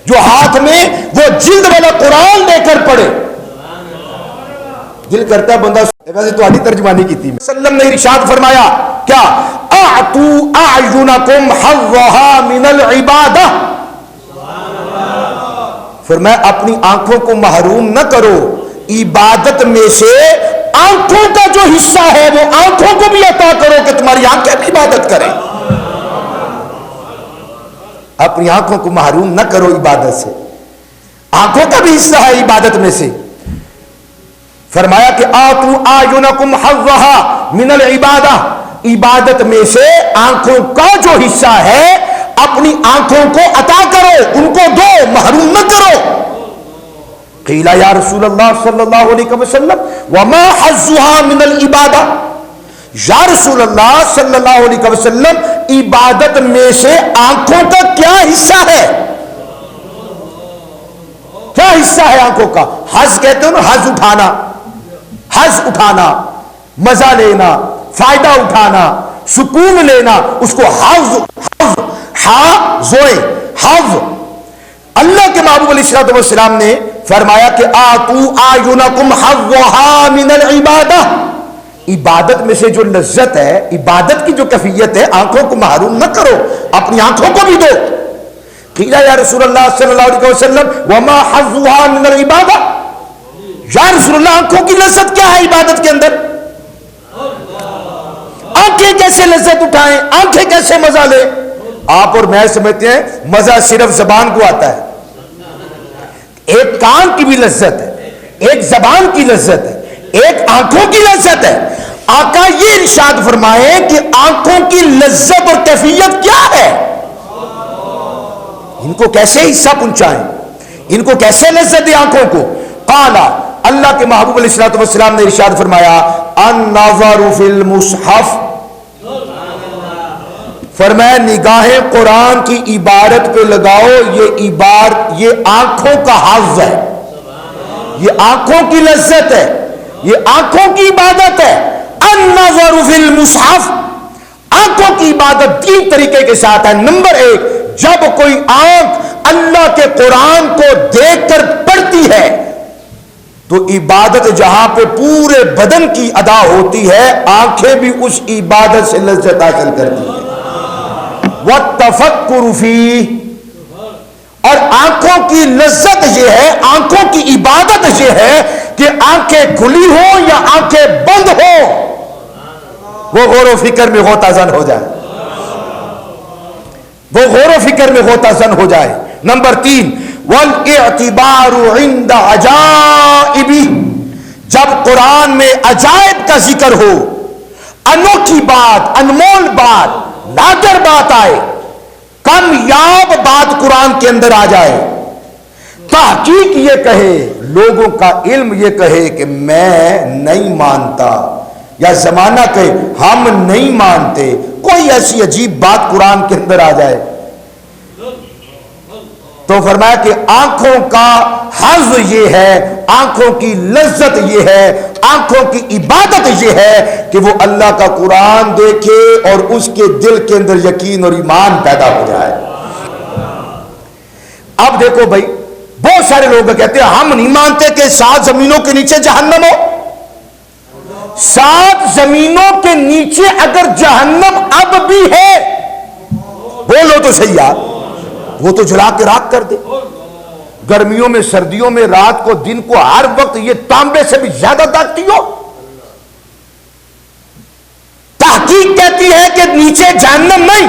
جو ہاتھ میں وہ جلد والا قرآن لے کر پڑھے۔ دل کرتا ہے بندہ، ویسے تہاڈی ترجمانی کی تھی، وسلم نے ارشاد فرمایا کہ کیا اعطو اعینکم حظھا من العبادہ، فرمایا اپنی آنکھوں کو محروم نہ کرو عبادت میں سے، آنکھوں کا جو حصہ ہے وہ آنکھوں کو بھی عطا کرو کہ تمہاری آنکھیں بھی عبادت کریں، اپنی آنکھوں کو محروم نہ کرو عبادت سے، آنکھوں کا بھی حصہ ہے عبادت میں سے۔ فرمایا کہ آتوا اعینکم حظھا من العبادہ، عبادت میں سے آنکھوں کا جو حصہ ہے اپنی آنکھوں کو عطا کرو، ان کو دو، محروم نہ کرو۔ قیل یا رسول اللہ صلی اللہ علیہ وسلم وما حظھا من العبادہ، یا رسول اللہ صلی اللہ علیہ وسلم عبادت میں سے آنکھوں کا کیا حصہ ہے؟ کیا حصہ ہے آنکھوں کا؟ حظ کہتے ہو نا، حظ اٹھانا، حظ اٹھانا، مزہ لینا، فائدہ اٹھانا، سکون لینا، اس کو حظ، حظ۔ اللہ کے محبوب علیہ السلام نے فرمایا کہ آتوا اعینکم حظھا من العبادہ، عبادت میں سے جو لذت ہے، عبادت کی جو کیفیت ہے، آنکھوں کو محروم نہ کرو، اپنی آنکھوں کو بھی دو۔ قیل یا رسول اللہ صلی اللہ علیہ وسلم وما حظھا من العبادہ، یا رسول اللہ آنکھوں کی لذت کیا ہے عبادت کے اندر؟ آنکھیں کیسے لذت اٹھائیں، آنکھیں کیسے مزہ لیں؟ آپ اور میں سمجھتے ہیں مزہ صرف زبان کو آتا ہے، ایک کان کی بھی لذت ہے، ایک زبان کی لذت ہے، ایک آنکھوں کی لذت ہے۔ آقا یہ ارشاد فرمائے کہ آنکھوں کی لذت اور کیفیت کیا ہے، ان کو کیسے حصہ پہنچائیں، ان کو کیسے لذت دیں آنکھوں کو؟ قال، اللہ کے محبوب علیہ السلام نے ارشاد فرمایا النظر فی المصحف، فرمایا نگاہیں قرآن کی عبارت پہ لگاؤ، یہ آنکھوں کا حظ ہے، یہ آنکھوں کی لذت ہے، یہ آنکھوں کی عبادت ہے۔ النظر فی المصحف، آنکھوں کی عبادت تین طریقے کے ساتھ ہے۔ نمبر ایک، جب کوئی آنکھ اللہ کے قرآن کو دیکھ کر پڑھتی ہے تو عبادت جہاں پہ پورے بدن کی ادا ہوتی ہے، آنکھیں بھی اس عبادت سے لذت حاصل کرتی ہیں۔ وَالتَّفَكُّرُ فِيهِ، اور آنکھوں کی لذت یہ ہے، آنکھوں کی عبادت یہ ہے کہ آنکھیں کھلی ہوں یا آنکھیں بند ہوں، وہ غور و فکر میں غوطہ زن ہو جائے، وہ غور و فکر میں غوطہ زن ہو جائے۔ نمبر تین، وَالْإِعْتِبَارُ عِنْدَ عَجَائِبِ، جب قرآن میں عجائب کا ذکر ہو، انوکھی بات، انمول بات، نادر بات آئے، کامیاب بات قرآن کے اندر آ جائے، تحقیق یہ کہے، لوگوں کا علم یہ کہے کہ میں نہیں مانتا، یا زمانہ کہے ہم نہیں مانتے، کوئی ایسی عجیب بات قرآن کے اندر آ جائے، تو فرمایا کہ آنکھوں کا حظ یہ ہے، آنکھوں کی لذت یہ ہے، آنکھوں کی عبادت یہ ہے کہ وہ اللہ کا قرآن دیکھے اور اس کے دل کے اندر یقین اور ایمان پیدا ہو جائے۔ اب دیکھو بھائی، بہت سارے لوگ کہتے ہیں ہم نہیں مانتے کہ 7 زمینوں کے نیچے جہنم ہو۔ 7 زمینوں کے نیچے اگر جہنم اب بھی ہے، بولو تو صحیح یار، وہ تو جلا کے راکھ کر دے۔ گرمیوں میں، سردیوں میں، رات کو، دن کو، ہر وقت یہ تانبے سے بھی زیادہ طاقتی ہو۔ تحقیق کہتی ہے کہ نیچے جہنم نہیں،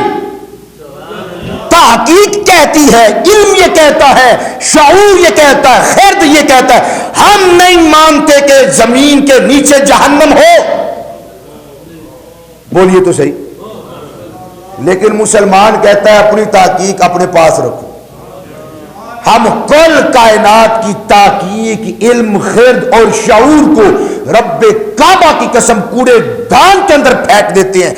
تحقیق کہتی ہے، علم یہ کہتا ہے، شعور یہ کہتا ہے، خرد یہ کہتا ہے، ہم نہیں مانتے کہ زمین کے نیچے جہنم ہو۔ بولیے تو صحیح۔ لیکن مسلمان کہتا ہے اپنی تحقیق اپنے پاس رکھو، ہم کل کائنات کی تحقیق، علم، خرد اور شعور کو رب کعبہ کی قسم کوڑے دان کے اندر پھینک دیتے ہیں،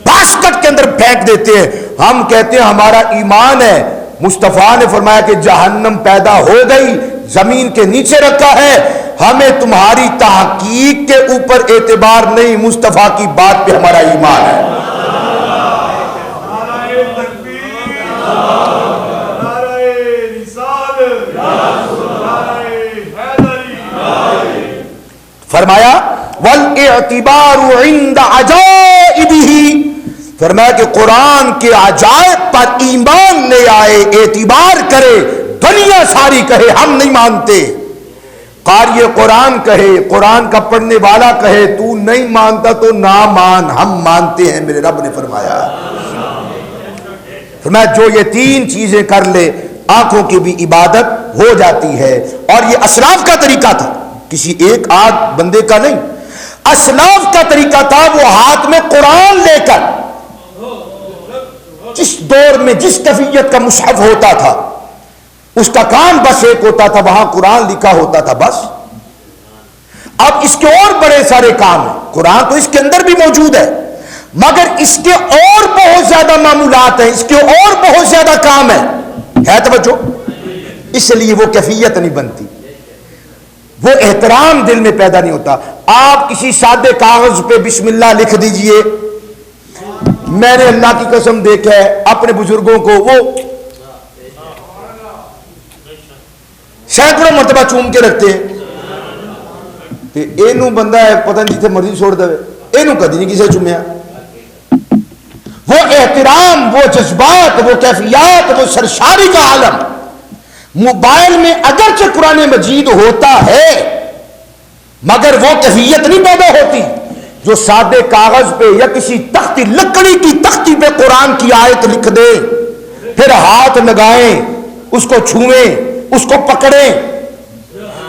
باسکٹ کے اندر پھینک دیتے ہیں۔ ہم کہتے ہیں ہمارا ایمان ہے، مصطفیٰ نے فرمایا کہ جہنم پیدا ہو گئی، زمین کے نیچے رکھا ہے، ہمیں تمہاری تحقیق کے اوپر اعتبار نہیں، مصطفیٰ کی بات پہ ہمارا ایمان ہے۔ فرمایا وَالْإِعْتِبَارُ عِنْدَ عَجَائِبِهِ، فرمایا کہ قرآن کے عجائب پر ایمان لے آئے، اعتبار کرے، دنیا ساری کہے ہم نہیں مانتے، قاری قرآن کہے، قرآن کا پڑھنے والا کہے تو نہیں مانتا تو نہ مان، ہم مانتے ہیں، میرے رب نے فرمایا۔ فرمایا جو یہ تین چیزیں کر لے آنکھوں کی بھی عبادت ہو جاتی ہے۔ اور یہ اسلاف کا طریقہ تھا، کسی ایک آدھ بندے کا نہیں، اسلاف کا طریقہ تھا۔ وہ ہاتھ میں قرآن لے کر جس دور میں جس کیفیت کا مصحف ہوتا تھا اس کا کام بس ایک ہوتا تھا، وہاں قرآن لکھا ہوتا تھا بس۔ اب اس کے اور بڑے سارے کام ہیں، قرآن تو اس کے اندر بھی موجود ہے مگر اس کے اور بہت زیادہ معمولات ہیں، اس کے اور بہت زیادہ کام ہیں، ہے توجہ؟ اس لیے وہ کیفیت نہیں بنتی، وہ احترام دل میں پیدا نہیں ہوتا۔ آپ کسی سادے کاغذ پہ بسم اللہ لکھ دیجئے، میں نے اللہ کی قسم دیکھا ہے اپنے بزرگوں کو وہ سینکڑوں مرتبہ چوم کے رکھتے ہیں، اینو بندہ ہے پتہ نہیں جتنے مرضی چھوڑ دے، اینو کدی نہیں کسے چومیا۔ وہ احترام، وہ جذبات، وہ کیفیات، وہ سرشاری کا عالم موبائل میں اگرچہ قرآن مجید ہوتا ہے مگر وہ کیفیت نہیں پیدا ہوتی جو سادے کاغذ پہ یا کسی تختی، لکڑی کی تختی پہ قرآن کی آیت لکھ دے، پھر ہاتھ لگائیں، اس کو چھوئیں، اس کو پکڑیں،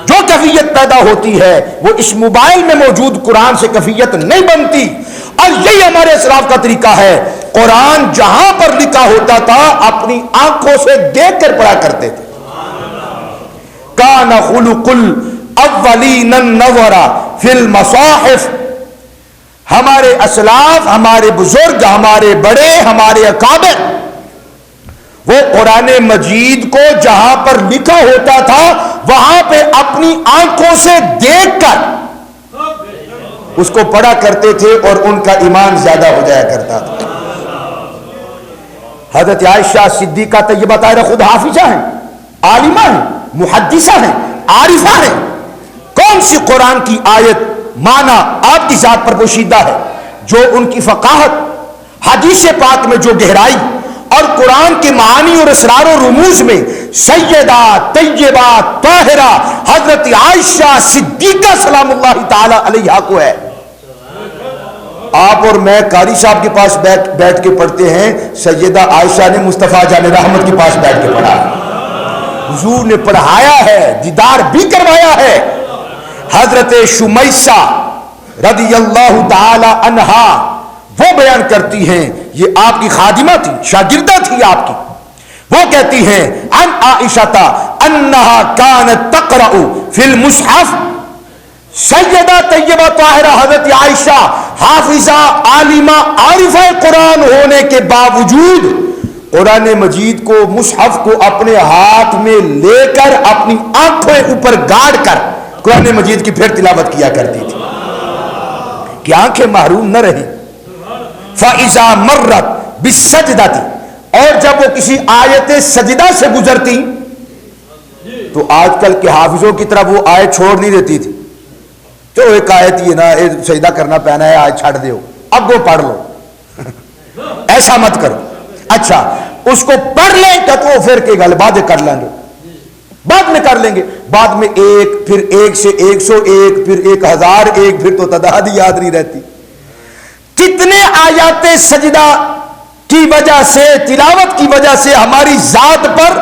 جو کیفیت پیدا ہوتی ہے وہ اس موبائل میں موجود قرآن سے کیفیت نہیں بنتی۔ اور یہی ہمارے اسلاف کا طریقہ ہے، قرآن جہاں پر لکھا ہوتا تھا اپنی آنکھوں سے دیکھ کر پڑھا کرتے تھے۔ کان خلق الاولین النظر فی المصاحف، ہمارے اسلاف، ہمارے بزرگ، ہمارے بڑے، ہمارے اکابر وہ قرآن مجید کو جہاں پر لکھا ہوتا تھا وہاں پہ اپنی آنکھوں سے دیکھ کر اس کو پڑھا کرتے تھے اور ان کا ایمان زیادہ ہو جایا کرتا تھا۔ حضرت عائشہ صدیقہ طیبہ طاہرہ خود حافظہ ہیں، عالمہ ہیں، محدثہ ہیں، عارفہ ہیں۔ کون سی قرآن کی آیت معنی آپ کی ذات پر پوشیدہ ہے جو ان کی فقاہت، حدیث پاک میں جو گہرائی اور قرآن کے معانی اور اسرار و رموز میں سیدہ طیبہ طاہرہ حضرت عائشہ صدیقہ سلام اللہ تعالی علیہا کو ہے۔ آپ اور میں قاری صاحب کے پاس بیٹھ کے پڑھتے ہیں، سیدہ عائشہ نے مصطفیٰ جان رحمت کے پاس بیٹھ کے پڑھا، حضور نے پڑھایا ہے، دیدار بھی کروایا ہے۔ حضرت شمیسہ رضی اللہ تعالی عنہا وہ بیان کرتی ہیں، یہ آپ کی خادمہ تھی، شاگردہ تھی آپ کی، وہ کہتی ہیں عن عائشہ انہا کانت تقرأ فی المصحف، سیدہ طیبہ طاہرہ حضرت عائشہ حافظہ، عالمہ، عارفہ قرآن ہونے کے باوجود قرآن مجید کو، مصحف کو اپنے ہاتھ میں لے کر اپنی آنکھوں اوپر گاڑ کر قرآن مجید کی پھر تلاوت کیا کرتی تھی کہ آنکھیں محروم نہ رہیں۔ فَإِذَا مَرَّتْ بِالسَّجْدَةِ، اور جب وہ کسی آیت سجدہ سے گزرتی تو آج کل کے حافظوں کی طرح وہ آیت چھوڑ نہیں دیتی تھی، تو ایک آیت یہ نا سجدہ کرنا پہنا ہے آج چھاڑ دیو، اب وہ پڑھ لو، ایسا مت کرو۔ اچھا اس کو پڑھ لیں تو وہ پھر کے گل بعد کر لیں گے، بعد میں کر لیں گے، بعد میں ایک، پھر 1 سے 101، پھر 1001، پھر تو تعداد یاد نہیں رہتی۔ کتنے آیات سجدہ کی وجہ سے، تلاوت کی وجہ سے ہماری ذات پر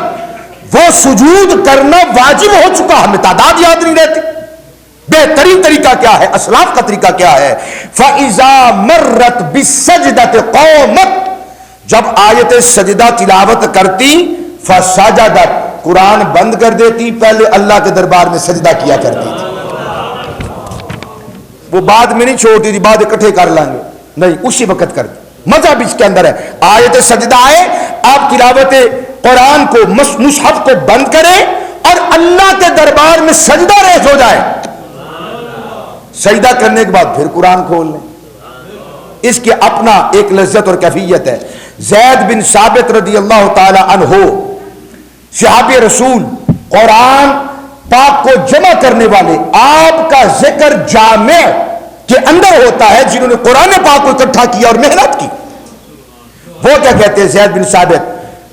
وہ سجود کرنا واجب ہو چکا، ہمیں تعداد یاد نہیں رہتی۔ بہترین طریقہ کیا ہے، اسلاف کا طریقہ کیا ہے؟ فَإِذَا مَرَّتْ بِالسَّجْدَةِ قَوْمَتْ، جب آیت سجدہ تلاوت کرتی فَسَجَدَتْ، قرآن بند کر دیتی، پہلے اللہ کے دربار میں سجدہ کیا کرتی تھی، وہ بعد میں نہیں چھوڑتی تھی بعد اکٹھے کر لیں گے، نہیں، اسی وقت کرتی۔ مذہب اس کے اندر ہے، آیت سجدہ آئے آپ تلاوت قرآن کو، مصحف کو بند کریں اور اللہ کے دربار میں سجدہ ریز ہو جائے، سجدہ کرنے کے بعد پھر قرآن کھول لیں، اس کے اپنا ایک لذت اور کیفیت ہے۔ زید بن ثابت رضی اللہ تعالی عنہ صحابی رسول، قرآن پاک کو جمع کرنے والے، آپ کا ذکر جامع کے اندر ہوتا ہے جنہوں نے قرآن پاک کو اکٹھا کیا اور محنت کی۔ وہ کیا کہتے ہیں زید بن ثابت،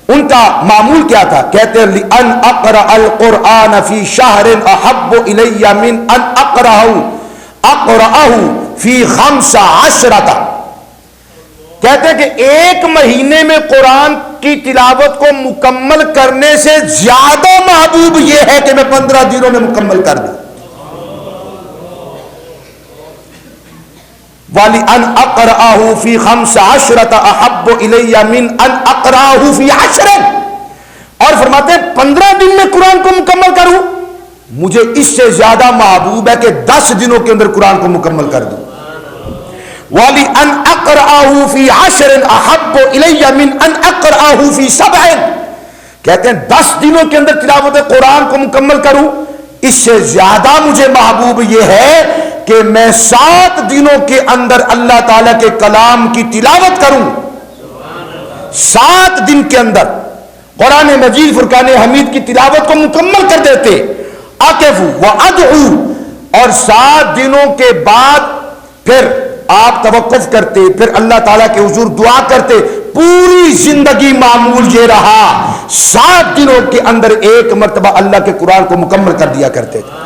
ان کا معمول کیا تھا؟ کہتے ہیں لِأَنْ أَقْرَأَ الْقُرْآنَ فِي شَهْرٍ أَحَبُّ إِلَيَّ مِنْ أَنْ أَقْرَأَهُ فِي 15۔ کہتے ہیں کہ ایک مہینے میں قرآن کی تلاوت کو مکمل کرنے سے زیادہ محبوب یہ ہے کہ میں 15 دنوں میں مکمل کر دوں۔ وَلِأَنْ أَقْرَأَهُ فِي 15 أَحَبُّ إِلَيَّ مِنْ أَنْ أَقْرَأَهُ فِي 10۔ اور فرماتے ہیں 15 دن میں قرآن کو مکمل کروں، مجھے اس سے زیادہ محبوب ہے کہ 10 دنوں کے اندر قرآن کو مکمل کر دوں۔ وَلِأَنْ أَقْرَأَهُ فِي 10 أَحَبُّ إِلَيَّ مِنْ أَنْ أَقْرَأَهُ فِي 7۔ کہتے ہیں 10 دنوں کے اندر تلاوت قرآن کو مکمل کروں، اس سے زیادہ مجھے محبوب یہ ہے کہ میں 7 دنوں کے اندر اللہ تعالیٰ کے کلام کی تلاوت کروں۔ 7 دن کے اندر قرآن مجید فرقان حمید کی تلاوت کو مکمل کر دیتے، آکف وادعو، اور 7 دنوں کے بعد پھر آپ توقف کرتے، پھر اللہ تعالیٰ کے حضور دعا کرتے۔ پوری زندگی معمول یہ رہا، 7 دنوں کے اندر ایک مرتبہ اللہ کے قرآن کو مکمل کر دیا کرتے تھے۔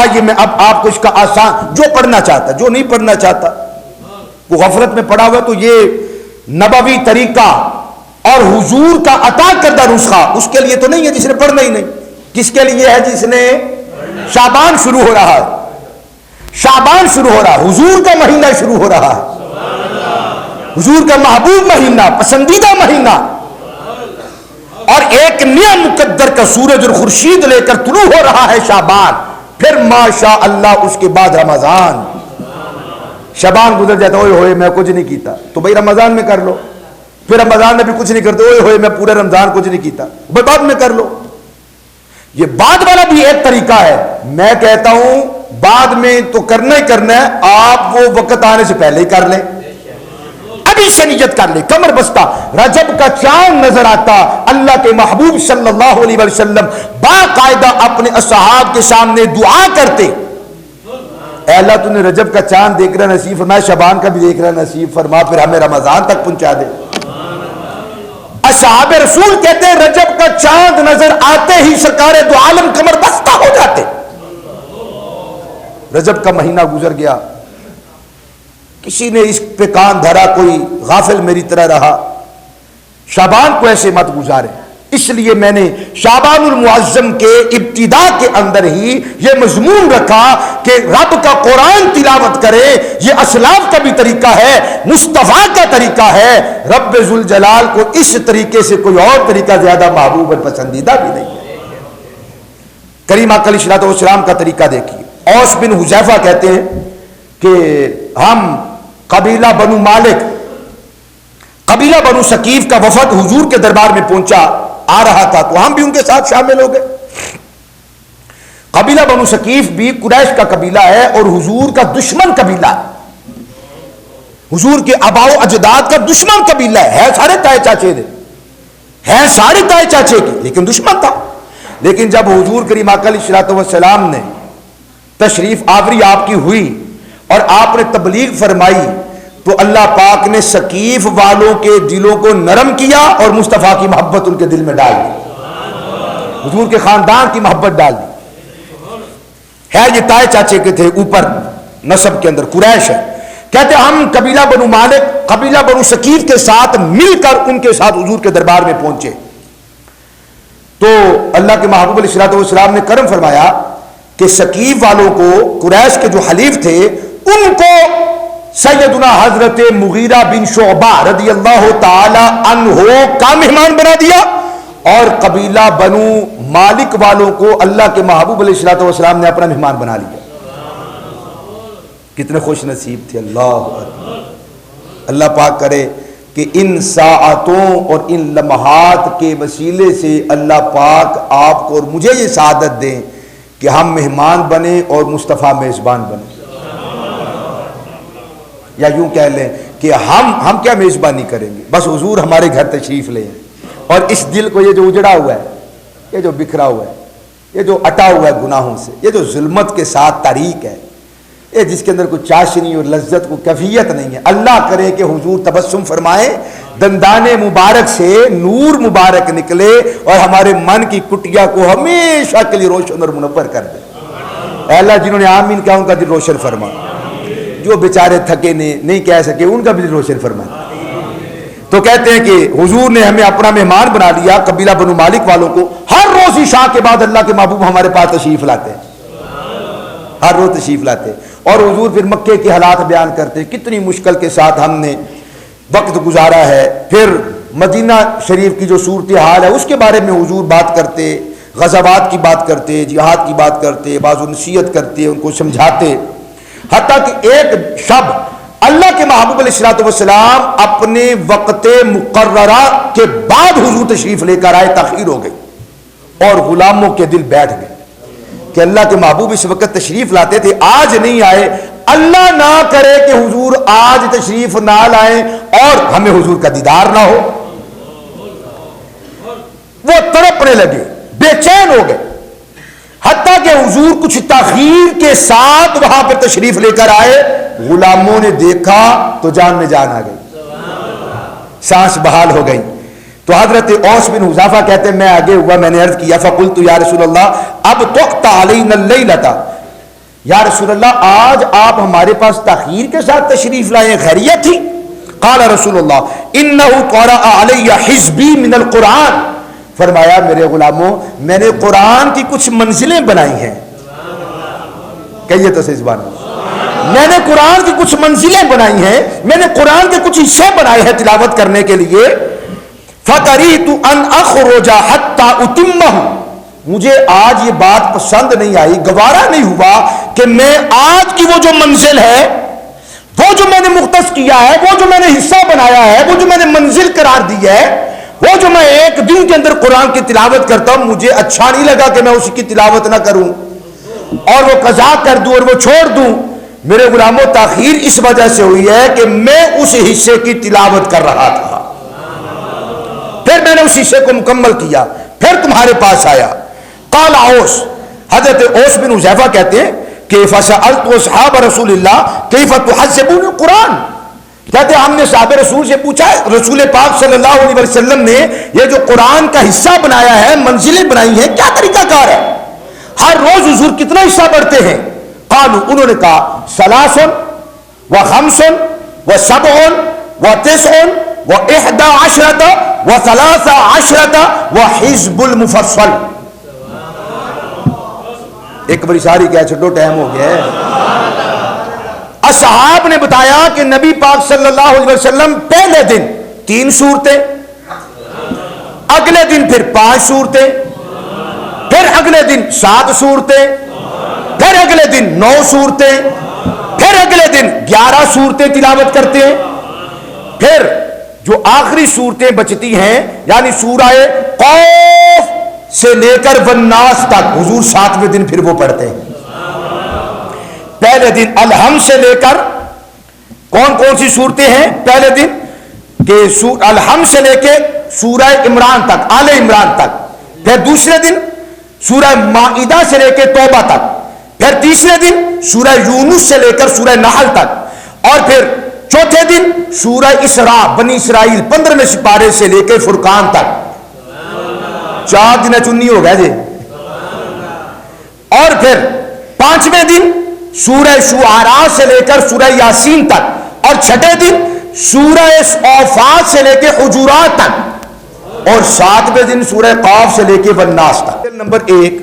آئیے میں اب آپ کو اس کا آسان، جو پڑھنا چاہتا، جو نہیں پڑھنا چاہتا، وہ غفلت میں پڑا ہوا، تو یہ نبوی طریقہ اور حضور کا عطا کردہ نسخہ اس کے لیے تو نہیں ہے جس نے پڑھنا ہی نہیں، کس کے لیے ہے؟ جس نے شعبان شروع ہو رہا ہے، شعبان شروع ہو رہا ہے، حضور کا مہینہ شروع ہو رہا ہے، حضور کا محبوب مہینہ، پسندیدہ مہینہ، اور ایک نیا مقدر کا سورج اور خورشید لے کر طلوع ہو رہا ہے شعبان، پھر ماشاء اللہ اس کے بعد رمضان۔ شعبان گزر جاتا، اوئے ہوئے میں کچھ نہیں کیتا، تو بھائی رمضان میں کر لو، پھر رمضان میں بھی کچھ نہیں کرتے، اوئے ہوئے میں پورے رمضان کچھ نہیں کیتا، بھائی بعد میں کر لو۔ یہ بعد والا بھی ایک طریقہ ہے، میں کہتا ہوں بعد میں تو کرنا ہی کرنا ہے، آپ وہ وقت آنے سے پہلے ہی کر لیں، ابھی سے نیت کر لیں، کمر بستہ۔ رجب کا چاند نظر آتا، اللہ کے محبوب صلی اللہ علیہ وسلم باقاعدہ اپنے اصحاب کے سامنے دعا کرتے، اے اللہ تو نے رجب کا چاند دیکھ رہا نصیب فرما، شعبان کا بھی دیکھ رہا نصیب فرما، پھر ہمیں رمضان تک پہنچا دے۔ اصحاب رسول کہتے ہیں رجب کا چاند نظر آتے ہی سرکار دو عالم کمر بستہ ہو جاتے۔ رجب کا مہینہ گزر گیا، کسی نے اس پہ کان دھرا، کوئی غافل میری طرح رہا، شعبان کو ایسے مت گزارے۔ اس لیے میں نے شعبان المعظم کے ابتدا کے اندر ہی یہ مضمون رکھا کہ رب کا قرآن تلاوت کرے، یہ اسلاف کا بھی طریقہ ہے، مصطفیٰ کا طریقہ ہے، رب ذوالجلال کو اس طریقے سے کوئی اور طریقہ زیادہ محبوب اور پسندیدہ بھی نہیں ہے۔ کریم آقا علیہ السلام کا طریقہ دیکھیے۔ اوس بن حذیفہ کہتے ہیں کہ ہم قبیلہ بنو مالک، قبیلہ بنو ثقیف کا وفد حضور کے دربار میں پہنچا، آ رہا تھا، تو ہم بھی ان کے ساتھ شامل ہو گئے۔ قبیلہ بنو ثقیف بھی قریش کا قبیلہ ہے اور حضور کا دشمن قبیلہ ہے، حضور کے آباء و اجداد کا دشمن قبیلہ ہے سارے تائے چاچے دے، ہے سارے تائے چاچے کے، لیکن دشمن تھا۔ لیکن جب حضور کریم آقا علیہ السلام نے تشریف آوری آپ کی ہوئی اور آپ نے تبلیغ فرمائی، تو اللہ پاک نے ثقیف والوں کے دلوں کو نرم کیا اور مصطفیٰ کی محبت ان کے دل میں ڈال دی، حضور کے خاندان کی محبت ڈال دی۔ ہے یہ تائے چاچے کے تھے، اوپر نسب کے اندر قریش ہے۔ کہتے ہم قبیلہ بنو مالک، قبیلہ بنو ثقیف کے ساتھ مل کر ان کے ساتھ حضور کے دربار میں پہنچے، تو اللہ کے محبوب علیہ السلام نے کرم فرمایا کہ ثقیف والوں کو، قریش کے جو حلیف تھے، ان کو سیدنا حضرت مغیرہ بن شعبہ رضی اللہ تعالی عنہ کا مہمان بنا دیا، اور قبیلہ بنو مالک والوں کو اللہ کے محبوب علیہ السلام نے اپنا مہمان بنا لیا۔ کتنے خوش نصیب تھے۔ اللہ اکبر۔ اللہ پاک کرے کہ ان ساعتوں اور ان لمحات کے وسیلے سے اللہ پاک آپ کو اور مجھے یہ سعادت دیں کہ ہم مہمان بنیں اور مصطفیٰ میزبان بنیں، یا یوں کہہ لیں کہ ہم کیا میزبانی کریں گے، بس حضور ہمارے گھر تشریف لے آئیں، اور اس دل کو یہ جو اجڑا ہوا ہے، یہ جو بکھرا ہوا ہے، یہ جو اٹا ہوا ہے گناہوں سے، یہ جو ظلمت کے ساتھ تاریک ہے، جس کے اندر کوئی چاشنی اور لذت کو کیفیت نہیں ہے. اللہ کرے کہ حضور تبسم فرمائیں, دندان مبارک سے نور مبارک نکلے اور ہمارے من کی کٹیا کو ہمیشہ کے لیے روشن اور منور کر دے. اے اللہ جنہوں نے آمین کہا ان کا دل روشن فرما, جو بیچارے تھکے نہیں کہہ سکے ان کا بھی دل روشن فرما. تو کہتے ہیں کہ حضور نے ہمیں اپنا مہمان بنا لیا. قبیلہ بنو مالک والوں کو ہر روز عشاء کے بعد اللہ کے محبوب ہمارے پاس تشریف لاتے ہیں, ہر روز تشریف لاتے ہیں. اور حضور پھر مکے کے حالات بیان کرتے ہیں, کتنی مشکل کے ساتھ ہم نے وقت گزارا ہے. پھر مدینہ شریف کی جو صورتحال ہے اس کے بارے میں حضور بات کرتے, غزوات کی بات کرتے, جہاد کی بات کرتے, بعض نصیحت کرتے, ان کو سمجھاتے. حتیٰ کہ ایک شب اللہ کے محبوب علیہ الصلوۃ والسلام اپنے وقت مقررہ کے بعد حضور تشریف لے کر آئے, تاخیر ہو گئی اور غلاموں کے دل بیٹھ گئے کہ اللہ کے محبوب اس وقت تشریف لاتے تھے, آج نہیں آئے. اللہ نہ کرے کہ حضور آج تشریف نہ لائیں اور ہمیں حضور کا دیدار نہ ہو. وہ تڑپنے لگے, بے چین ہو گئے. حتیٰ کہ حضور کچھ تاخیر کے ساتھ وہاں پہ تشریف لے کر آئے. غلاموں نے دیکھا تو جان میں جان آ گئی, سانس بحال ہو گئی. تو حضرت اوس بن حذافہ کہتے ہیں میں آگے ہوا, میں نے عرض کیا فقلت یا رسول اللہ اب تقطع علینا اللیلۃ, یا رسول اللہ آج آپ ہمارے پاس تاخیر کے ساتھ تشریف لائے, خیریت تھی؟ قال رسول اللہ انہ قرأ علی حزبی من القرآن, فرمایا میرے غلاموں میں نے قرآن کی کچھ منزلیں بنائی ہیں. کہیے تو صحیح زبان میں, میں نے قرآن کی کچھ منزلیں بنائی ہیں, میں نے قرآن کے کچھ حصے بنائے ہیں تلاوت کرنے کے لیے. فَقَرِيتُ أَنْ أَخْرُجَ حَتَّى أُتِمَّهُ, مجھے آج یہ بات پسند نہیں آئی, گوارا نہیں ہوا کہ میں آج کی وہ جو منزل ہے, وہ جو میں نے مختص کیا ہے, وہ جو میں نے حصہ بنایا ہے, وہ جو میں نے منزل قرار دی ہے, وہ جو میں ایک دن کے اندر قرآن کی تلاوت کرتا ہوں, مجھے اچھا نہیں لگا کہ میں اس کی تلاوت نہ کروں اور وہ قضا کر دوں اور وہ چھوڑ دوں. میرے غلاموں تاخیر اس وجہ سے ہوئی ہے کہ میں اس حصے کی تلاوت کر رہا تھا, پھر میں نے اس حصے کو مکمل کیا, پھر تمہارے پاس آیا. قال اوس, حضرت اوس بن حذیفہ کہتے ہیں کہ فسألت اصحاب رسول اللہ کیف تحسبون القرآن, کہتے ہیں ہم نے صحابہ رسول سے پوچھا رسول پاک صلی اللہ علیہ وسلم نے یہ جو قرآن کا حصہ بنایا ہے, منزلیں بنائی ہیں, کیا طریقہ کار ہے, ہر روز حضور کتنا حصہ پڑھتے ہیں؟ قالوا, انہوں نے کہا ثلاث و خمس و سبع و تسع و 11 و 13 و حزب المفصل. ایک بڑی ساری کیا چھٹو ٹائم ہو گیا ہے. اصحاب نے بتایا کہ نبی پاک صلی اللہ علیہ وسلم پہلے دن 3 سورتیں, اگلے دن پھر 5 سورتیں, پھر اگلے دن 7 سورتیں, پھر اگلے دن 9 سورتیں, پھر اگلے دن 11 سورتیں تلاوت کرتے ہیں. پھر جو آخری صورتیں بچتی ہیں یعنی سورہ قاف سے لے کر والناس تک حضور 7ویں دن پھر وہ پڑھتے ہیں. پہلے دن الحم سے لے کر کون کون سی صورتیں ہیں؟ پہلے دن کہ الحم سے لے کے سورہ عمران تک, آل عمران تک. پھر دوسرے دن سورہ مائدہ سے لے کے توبہ تک. پھر تیسرے دن سورہ یونس سے لے کر سورہ نحل تک. اور پھر چوتھے دن سورہ اسراء بنی اسرائیل 15ویں سپارے سے لے کے فرقان تک. 4 دن چنی ہو گیا جی. اور پھر 5ویں دن سورہ شعراء سے لے کر سورہ یاسین تک. اور 6ٹھے دن سورہ صافات سے لے کے حجرات تک. اور 7ویں دن سورہ قاف سے لے کے والناس تک. نمبر 1,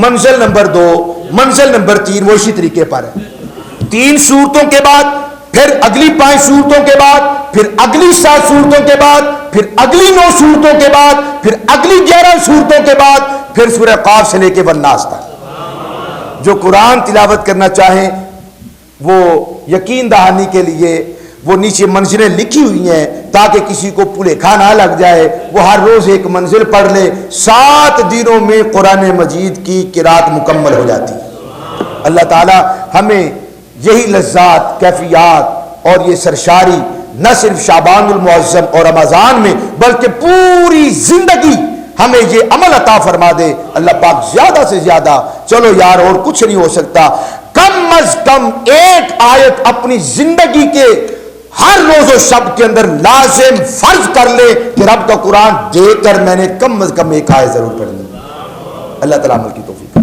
منزل نمبر 2, منزل نمبر 3 وہ اسی طریقے پر ہے. 3 صورتوں کے بعد پھر اگلی 5 صورتوں کے بعد پھر اگلی 7 صورتوں کے بعد پھر اگلی 9 صورتوں کے بعد پھر اگلی 11 صورتوں کے بعد پھر سورہ قاف سے لے کے والناس تک. جو قرآن تلاوت کرنا چاہیں وہ یقین دہانی کے لیے وہ نیچے منزلیں لکھی ہوئی ہیں تاکہ کسی کو بھولیکھا نہ لگ جائے, وہ ہر روز ایک منزل پڑھ لے. 7 دنوں میں قرآن مجید کی قرات مکمل ہو جاتی ہے. اللہ تعالی ہمیں یہی لذات, کیفیات اور یہ سرشاری نہ صرف شعبان المعظم اور رمضان میں بلکہ پوری زندگی ہمیں یہ عمل عطا فرما دے. اللہ پاک زیادہ سے زیادہ, چلو یار اور کچھ نہیں ہو سکتا, کم از کم ایک آیت اپنی زندگی کے ہر روز و شب کے اندر لازم فرض کر لے کہ رب کا قرآن دے کر میں نے کم از کم ایک آیت ضرور پڑھنی. اللہ تعالیٰ عمل کی توفیق.